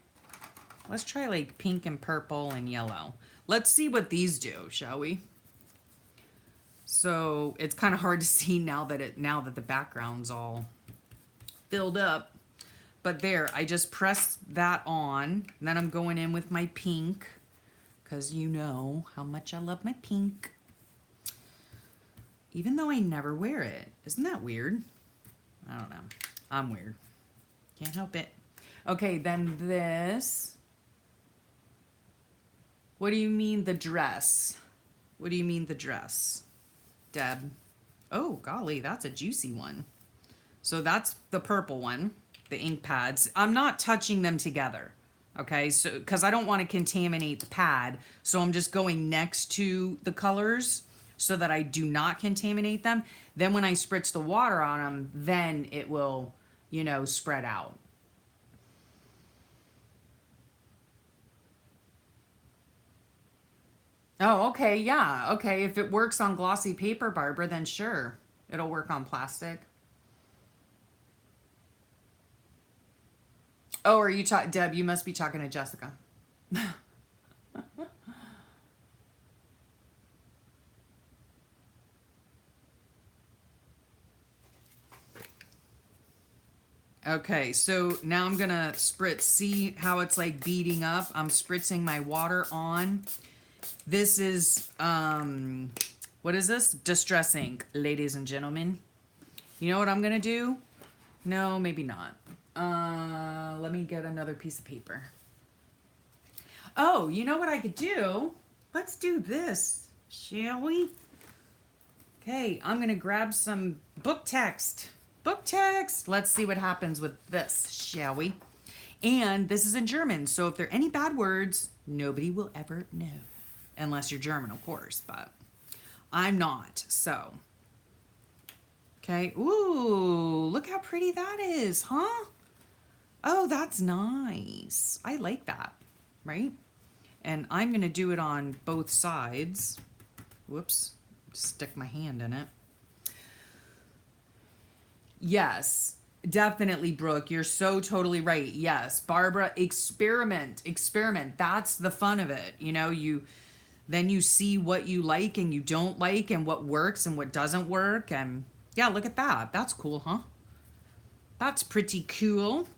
Let's try like pink and purple and yellow. Let's see what these do, shall we? So it's kind of hard to see now that the background's all filled up. But there, I just pressed that on. And then I'm going in with my pink, because you know how much I love my pink. Even though I never wear it. Isn't that weird? I don't know. I'm weird. Can't help it. Okay, then this. What do you mean the dress? What do you mean the dress, Deb? Oh, golly, that's a juicy one. So that's the purple one, the ink pads. I'm not touching them together. Okay, so because I don't want to contaminate the pad, so I'm just going next to the colors so that I do not contaminate them. Then when I spritz the water on them, then it will, you know, spread out. Oh, okay, yeah, okay. If it works on glossy paper, Barbara, then sure, it'll work on plastic. Oh, are you talking, Deb? You must be talking to Jessica. Okay, so now I'm gonna spritz. See how it's like beating up? I'm spritzing my water on. This is, what is this? Distress ink, ladies and gentlemen. You know what I'm gonna do? No, maybe not. Let me get another piece of paper. Oh, you know what I could do? Let's do this, shall we? Okay, I'm gonna grab some book text. Book text. Let's see what happens with this, shall we? And this is in German, so if there are any bad words, nobody will ever know. Unless you're German, of course, but I'm not, so. Okay, ooh, look how pretty that is, huh? Oh, that's nice. I like that, right? And I'm gonna do it on both sides. Whoops, stick my hand in it. Yes, definitely, Brooke. You're so totally right. Yes, Barbara, experiment, experiment. That's the fun of it. You know, then you see what you like and you don't like and what works and what doesn't work. And yeah, look at that. That's cool, huh? That's pretty cool.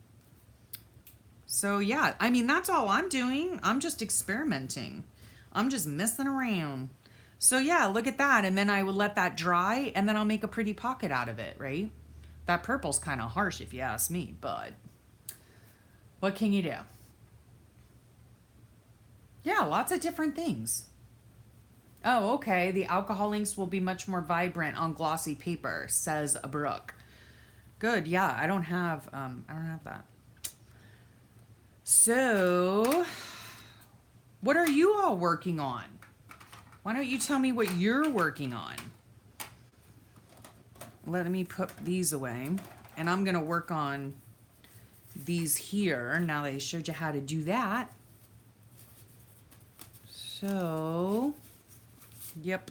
So yeah, I mean, that's all I'm doing. I'm just experimenting. I'm just messing around. So yeah, look at that. And then I will let that dry and then I'll make a pretty pocket out of it, right? That purple's kind of harsh if you ask me, but what can you do? Yeah, lots of different things. Oh, okay. The alcohol inks will be much more vibrant on glossy paper, says Brooke. Good. Yeah, I don't have that. So, what are you all working on? Why don't you tell me what you're working on? Let me put these away. And I'm going to work on these here now that I showed you how to do that. So, yep.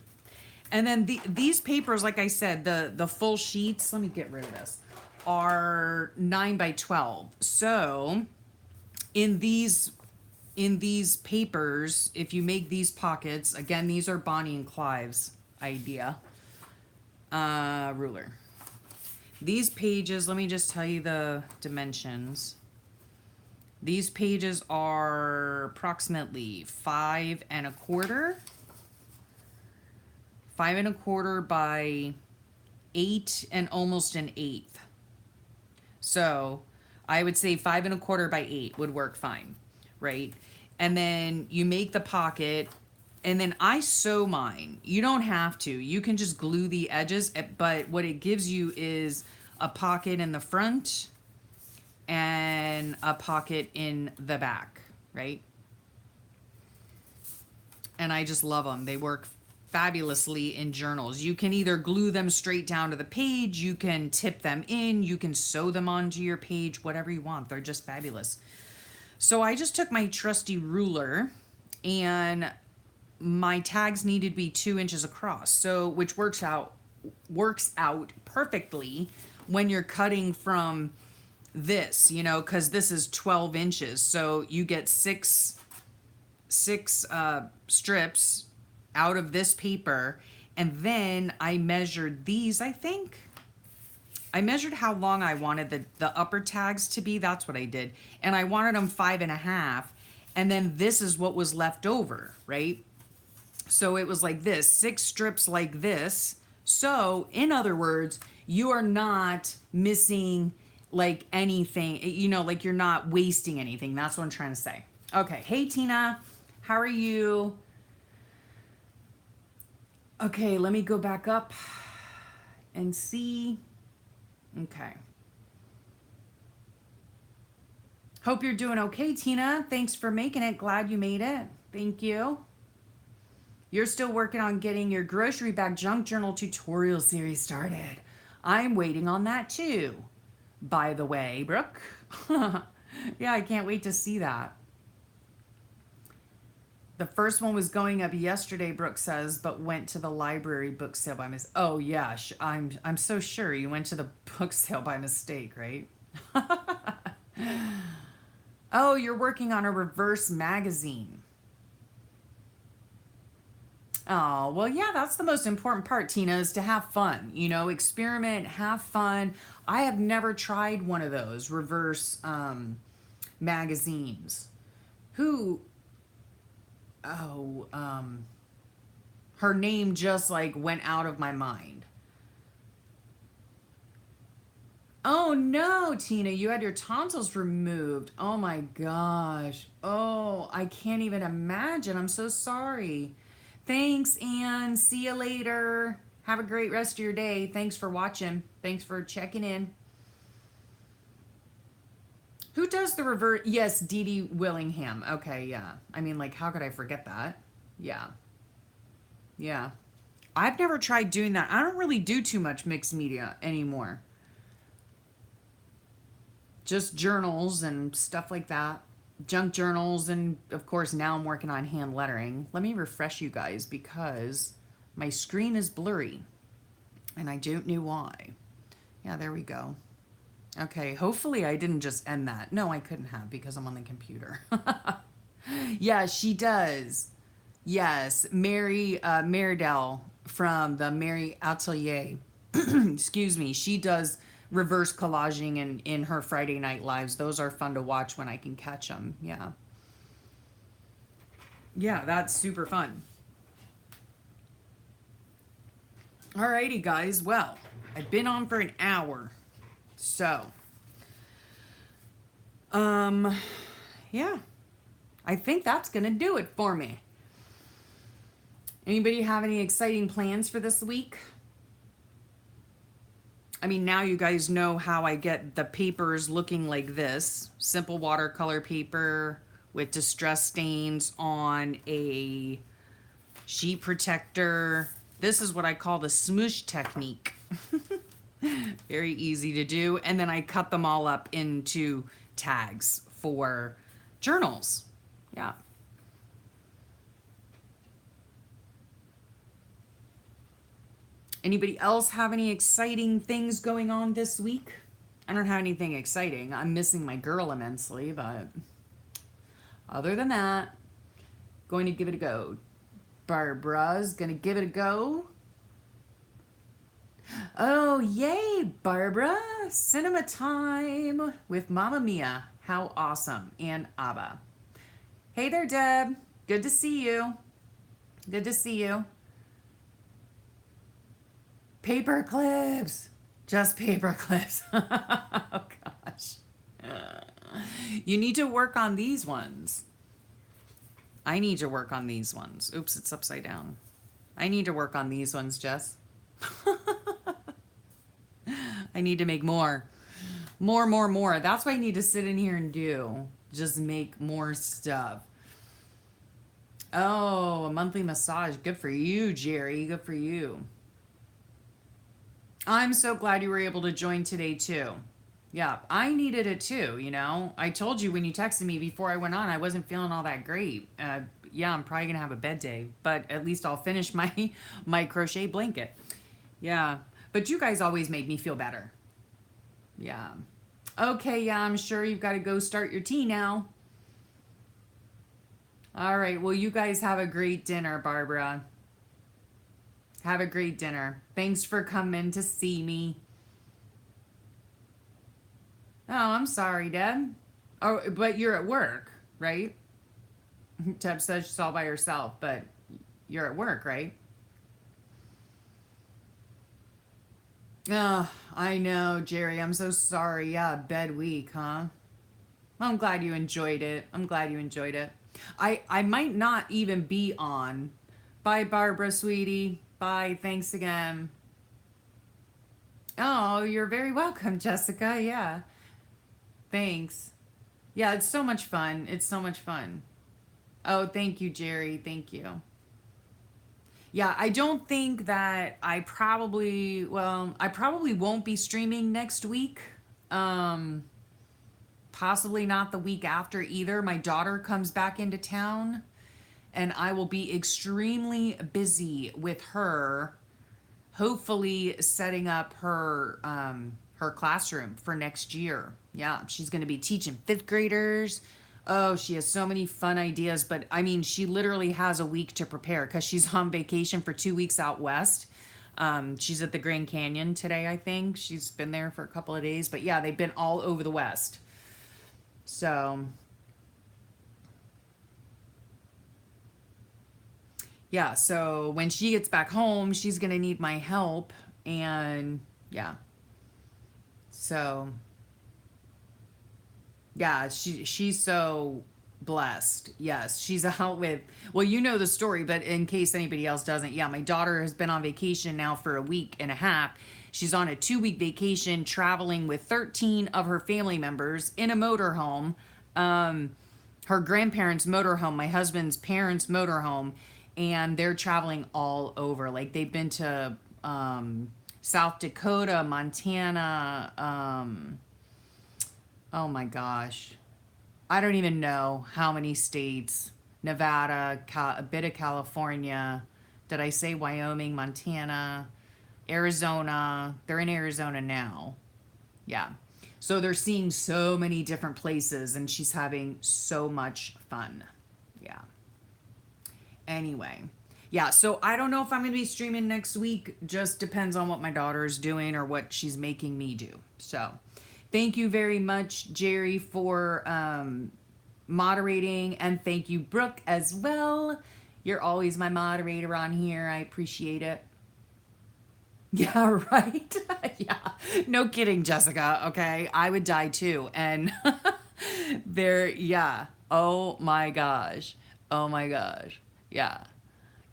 And then these papers, like I said, the full sheets, let me get rid of this, are 9 by 12. So, in these papers, if you make these pockets, again, these are Bonnie and Clive's idea. Ruler. These pages, let me just tell you the dimensions. These pages are approximately 5 1/4. 5 1/4 by 8 and almost an eighth. So I would say 5 1/4 by 8 would work fine, right? And then you make the pocket, and then I sew mine. You don't have to. You can just glue the edges, but what it gives you is a pocket in the front and a pocket in the back, right? And I just love them. They work fabulously in journals. You can either glue them straight down to the page, you can tip them in, you can sew them onto your page, whatever you want. They're just fabulous. So I just took my trusty ruler, and my tags needed to be 2 inches across. So which works out perfectly when you're cutting from this, you know, because this is 12 inches. So you get six strips out of this paper. And then I measured these, I think. I measured how long I wanted the upper tags to be. That's what I did. And I wanted them 5 1/2. And then this is what was left over, right? So it was like this, 6 strips like this. So in other words, you are not missing like anything, you know, like you're not wasting anything. That's what I'm trying to say. Okay. Hey, Tina, How are you? Okay, let me go back up and see. Okay. Hope you're doing okay, Tina. Thanks for making it. Glad you made it. Thank you. You're still working on getting your grocery bag junk journal tutorial series started. I'm waiting on that too. By the way, Brooke. Yeah, I can't wait to see that. The first one was going up yesterday, Brooke says, but went to the library book sale by mistake. Oh yeah, I'm so sure you went to the book sale by mistake, right? Oh, you're working on a reverse magazine. Oh, well, yeah, that's the most important part, Tina, is to have fun. You know, experiment, have fun. I have never tried one of those reverse magazines. Who, oh, her name just like went out of my mind. Oh no, Tina, you had your tonsils removed. Oh my gosh. Oh, I can't even imagine. I'm so sorry. Thanks, Anne. See you later. Have a great rest of your day. Thanks for watching. Thanks for checking in. Who does the revert? Yes, Dee Dee Willingham. Okay, yeah. I mean, like, how could I forget that? Yeah. Yeah. I've never tried doing that. I don't really do too much mixed media anymore. Just journals and stuff like that. Junk journals, and of course, now I'm working on hand lettering. Let me refresh you guys because my screen is blurry and I don't know why. Yeah, there we go. Okay, hopefully I didn't just end that. No, I couldn't have because I'm on the computer. Yeah, she does. Yes, Mary Maridel from the Mary Atelier. Excuse me. She does reverse collaging in her Friday night lives. Those are fun to watch when I can catch them. Yeah. Yeah, that's super fun. Alrighty, guys. Well, I've been on for an hour. So, um, yeah, I think that's gonna do it for me. Anybody have any exciting plans for this week? I mean, now you guys know how I get the papers looking like this. Simple watercolor paper with distress stains on a sheet protector. This is what I call the smoosh technique. Very easy to do. And then I cut them all up into tags for journals. Yeah. Anybody else have any exciting things going on this week? I don't have anything exciting. I'm missing my girl immensely, but other than that, going to give it a go. Barbara's going to give it a go. Oh, yay, Barbara! Cinema time with Mamma Mia. How awesome. And ABBA. Hey there, Deb. Good to see you. Good to see you. Paper clips. Just paper clips. Oh, gosh. You need to work on these ones. I need to work on these ones. Oops, it's upside down. I need to work on these ones, Jess. I need to make more. More. That's what I need to sit in here and do. Just make more stuff. Oh, a monthly massage. Good for you, Jerry. Good for you. I'm so glad you were able to join today, too. Yeah, I needed it too, you know. I told you when you texted me before I went on, I wasn't feeling all that great. Yeah, I'm probably gonna have a bed day, but at least I'll finish my my crochet blanket. Yeah, but you guys always make me feel better. Yeah. Okay, yeah, I'm sure you've got to go start your tea now. All right, well, you guys have a great dinner, Barbara. Have a great dinner. Thanks for coming to see me. Oh, I'm sorry, Deb. Oh, but you're at work, right? Deb says she's all by herself, but you're at work, right? Oh, I know, Jerry. I'm so sorry. Yeah, bed week, huh? I'm glad you enjoyed it. I'm glad you enjoyed it. I might not even be on. Bye, Barbara, sweetie. Bye. Thanks again. Oh, you're very welcome, Jessica. Yeah. Thanks. Yeah, it's so much fun. It's so much fun. Oh, thank you, Jerry. Thank you. Yeah, I don't think that I probably won't be streaming next week. Um, Possibly not the week after either. My daughter comes back into town and I will be extremely busy with her, hopefully setting up her classroom for next year. Yeah, she's going to be teaching fifth graders. Oh, she has so many fun ideas, but I mean, she literally has a week to prepare because she's on vacation for 2 weeks out west. She's at the Grand Canyon today, I think. She's been there for a couple of days, but yeah, they've been all over the west. So yeah, so when she gets back home, she's gonna need my help, and yeah, so yeah, she's so blessed. Yes, she's out with, well, you know the story, but in case anybody else doesn't, yeah, my daughter has been on vacation now for a week and a half. She's on a 2 week vacation traveling with 13 of her family members in a motorhome. Um, Her grandparents' motorhome, my husband's parents' motorhome, and they're traveling all over. Like they've been to South Dakota, Montana, oh my gosh. I don't even know how many states. Nevada, a bit of California. Did I say Wyoming, Montana, Arizona? They're in Arizona now. Yeah. So they're seeing so many different places and she's having so much fun. Yeah. Anyway. Yeah, so I don't know if I'm going to be streaming next week. Just depends on what my daughter is doing or what she's making me do. So, thank you very much, Jerry, for moderating, and thank you, Brooke, as well. You're always my moderator on here. I appreciate it. Yeah, right. Yeah. No kidding, Jessica. Okay. I would die too. And there, yeah. Oh my gosh. Oh my gosh. Yeah.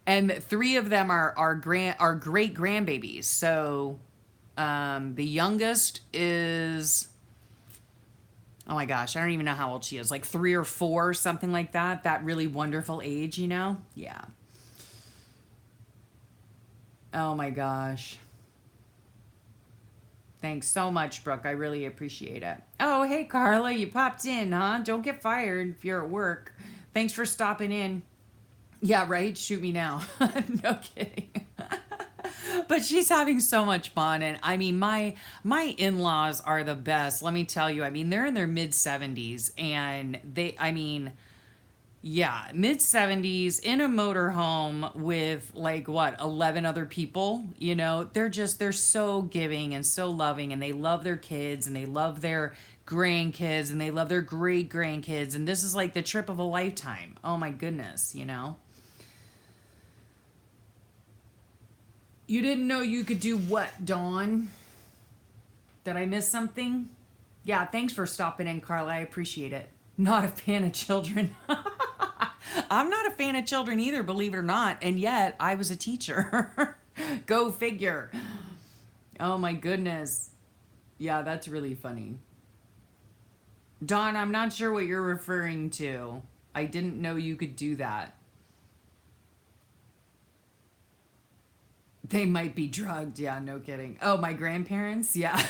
And three of them are great grandbabies. So the youngest is, oh my gosh, I don't even know how old she is, like 3 or 4, something like that. That really wonderful age, you know? Yeah. Oh my gosh. Thanks so much, Brooke. I really appreciate it. Oh, hey, Carla, you popped in, huh? Don't get fired if you're at work. Thanks for stopping in. Yeah, right? Shoot me now. No kidding. But she's having so much fun, and I mean my in-laws are the best. Let me tell you. I mean, they're in their mid 70s and they, I mean, yeah, mid 70s in a motorhome with like what, 11 other people, you know. They're so giving and so loving, and they love their kids and they love their grandkids and they love their great grandkids, and this is like the trip of a lifetime. Oh my goodness, you know. You didn't know you could do what, Dawn? Did I miss something? Yeah, thanks for stopping in, Carla. I appreciate it. Not a fan of children. I'm not a fan of children either, believe it or not. And yet, I was a teacher. Go figure. Oh my goodness. Yeah, that's really funny. Dawn, I'm not sure what you're referring to. I didn't know you could do that. They might be drugged. Yeah, no kidding. Oh, my grandparents? Yeah.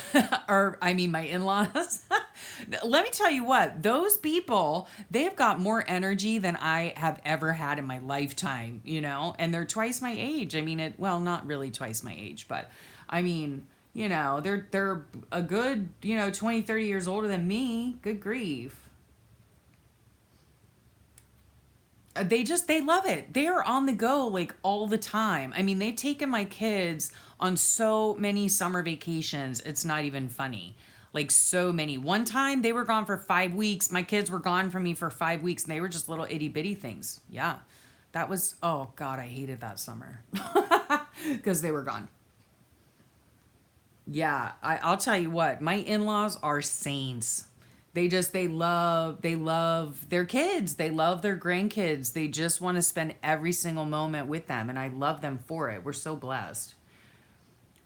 Or, I mean, my in laws. Let me tell you what, those people, they've got more energy than I have ever had in my lifetime, you know? And they're twice my age. I mean, well, not really twice my age, but I mean, you know, they're a good, 20, 30 years older than me. Good grief. They love it. They are on the go like all the time. I mean, they've taken my kids on so many summer vacations. It's not even funny. Like so many. One time they were gone for 5 weeks. My kids were gone from me for 5 weeks and they were just little itty bitty things. Yeah. That was, oh God, I hated that summer because they were gone. Yeah. I'll tell you what, my in laws are saints. They love their kids. They love their grandkids. They just want to spend every single moment with them. And I love them for it. We're so blessed.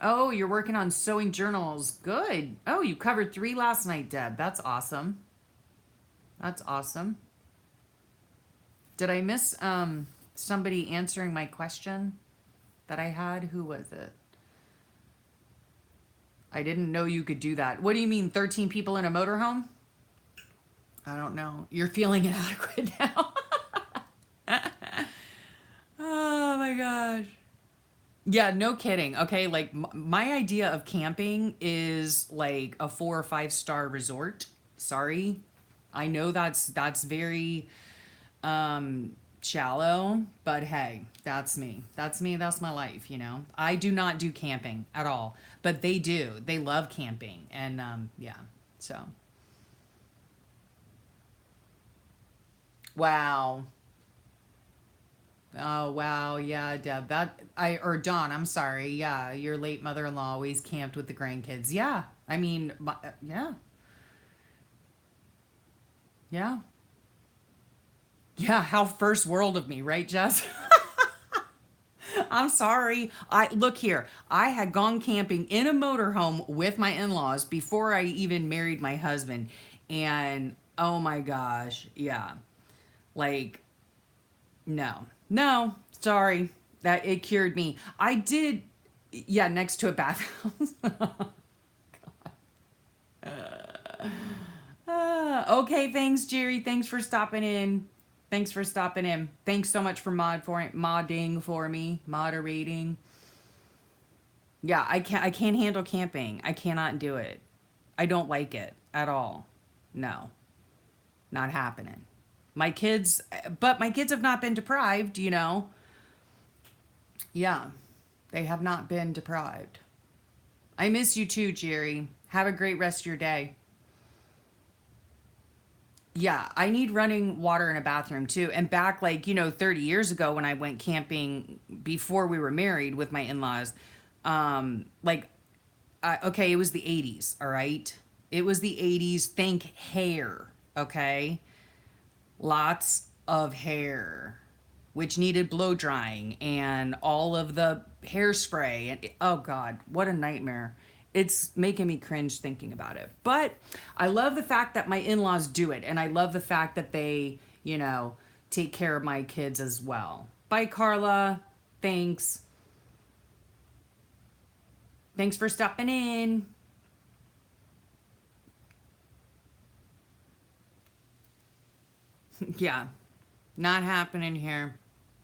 Oh, you're working on sewing journals. Good. Oh, you covered 3 last night, Deb. That's awesome. That's awesome. Did I miss somebody answering my question that I had? Who was it? I didn't know you could do that. What do you mean, 13 people in a motorhome? I don't know. You're feeling inadequate now. Oh my gosh. Yeah, no kidding. Okay, like my idea of camping is like a 4 or 5 star resort. Sorry. I know that's very shallow, but hey, that's me. That's me. That's my life, you know. I do not do camping at all, but they do. They love camping and yeah. So, wow. Oh wow, yeah, Deb. That I or Dawn, I'm sorry. Yeah, your late mother-in-law always camped with the grandkids. Yeah. I mean, yeah. Yeah. Yeah, how first world of me, right, Jess? I'm sorry. I look here. I had gone camping in a motorhome with my in-laws before I even married my husband. And oh my gosh, yeah. Like no. No, sorry. That it cured me. I did yeah, next to a bathhouse. Okay, thanks, Jerry. Thanks for stopping in. Thanks for stopping in. Thanks so much for modding for me, moderating. Yeah, I can't handle camping. I cannot do it. I don't like it at all. No, not happening. My kids, but my kids have not been deprived, you know. Yeah, they have not been deprived. I miss you too, Jerry. Have a great rest of your day. Yeah, I need running water in a bathroom too. And back like, 30 years ago when I went camping before we were married with my in-laws, like okay, it was the 80s, all right? It was the 80s. Think hair, okay? Lots of hair, which needed blow drying and all of the hairspray. And oh God, what a nightmare. It's making me cringe thinking about it. But I love the fact that my in laws do it. And I love the fact that they, take care of my kids as well. Bye, Carla. Thanks. Thanks for stopping in. Yeah, not happening here.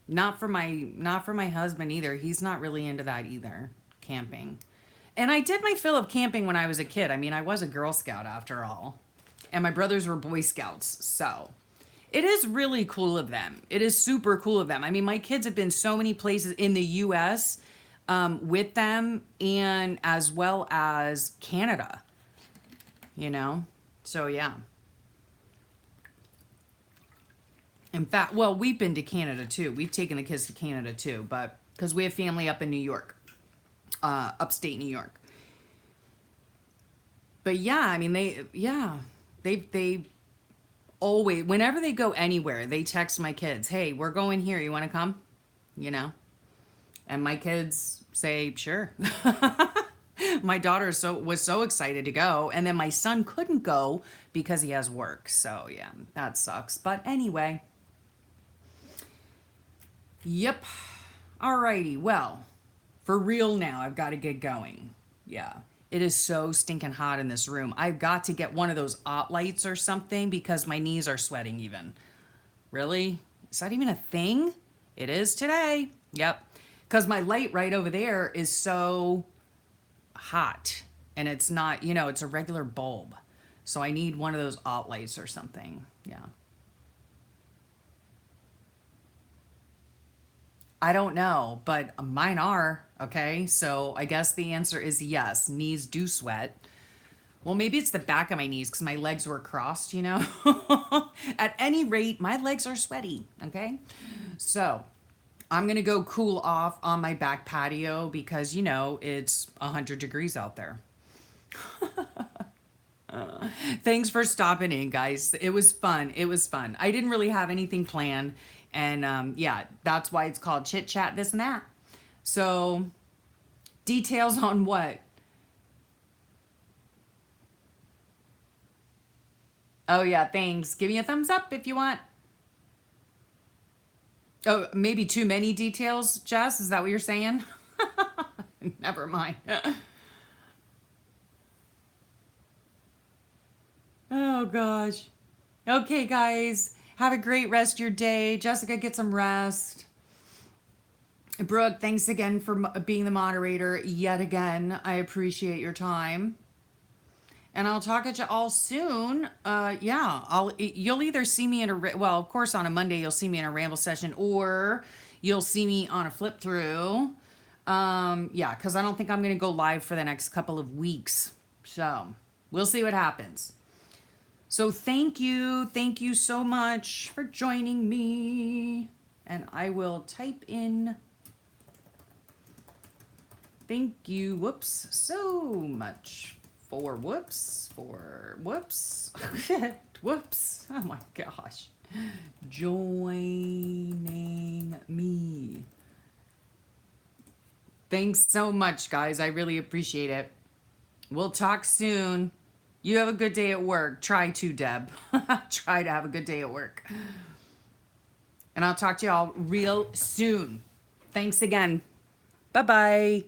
Not for my husband either. He's not really into that either, camping. And I did my fill of camping when I was a kid. I mean, I was a Girl Scout after all. And my brothers were Boy Scouts. So, it is really cool of them. It is super cool of them. I mean, my kids have been so many places in the US with them and as well as Canada, you know? So, yeah. In fact, well, we've been to Canada too. We've taken the kids to Canada too, but because we have family up in New York, upstate New York. But yeah, I mean, they always, whenever they go anywhere, they text my kids, "Hey, we're going here. You want to come?" You know, and my kids say, "Sure." My daughter was so excited to go, and then my son couldn't go because he has work. So yeah, that sucks. But anyway, yep. Alrighty. Well, for real now, I've got to get going. Yeah. It is so stinking hot in this room. I've got to get one of those ot lights or something because my knees are sweating even. Really? Is that even a thing? It is today. Yep. Because my light right over there is so hot and it's not, it's a regular bulb. So I need one of those ot lights or something. Yeah. I don't know, but mine are. Okay. So I guess the answer is yes. Knees do sweat. Well, maybe it's the back of my knees because my legs were crossed. At any rate, my legs are sweaty. Okay. So I'm going to go cool off on my back patio because, it's 100 degrees out there. Thanks for stopping in, guys. It was fun. It was fun. I didn't really have anything planned. And yeah, that's why it's called Chit Chat, this and that. So, details on what? Oh, yeah, thanks. Give me a thumbs up if you want. Oh, maybe too many details, Jess? Is that what you're saying? Never mind. Oh, gosh. Okay, guys. Have a great rest of your day. Jessica, get some rest. Brooke, thanks again for being the moderator yet again. I appreciate your time. And I'll talk at you all soon. Yeah, you'll either see me in a well, of course, on a Monday you'll see me in a ramble session, or you'll see me on a flip through. Yeah, because I don't think I'm gonna go live for the next couple of weeks. So we'll see what happens. So thank you so much for joining me, and I will type in. Thank you, whoops, so much for whoops, whoops. Oh my gosh. Joining me. Thanks so much, guys. I really appreciate it. We'll talk soon. You have a good day at work. Try to, Deb. Try to have a good day at work. And I'll talk to y'all real soon. Thanks again. Bye-bye.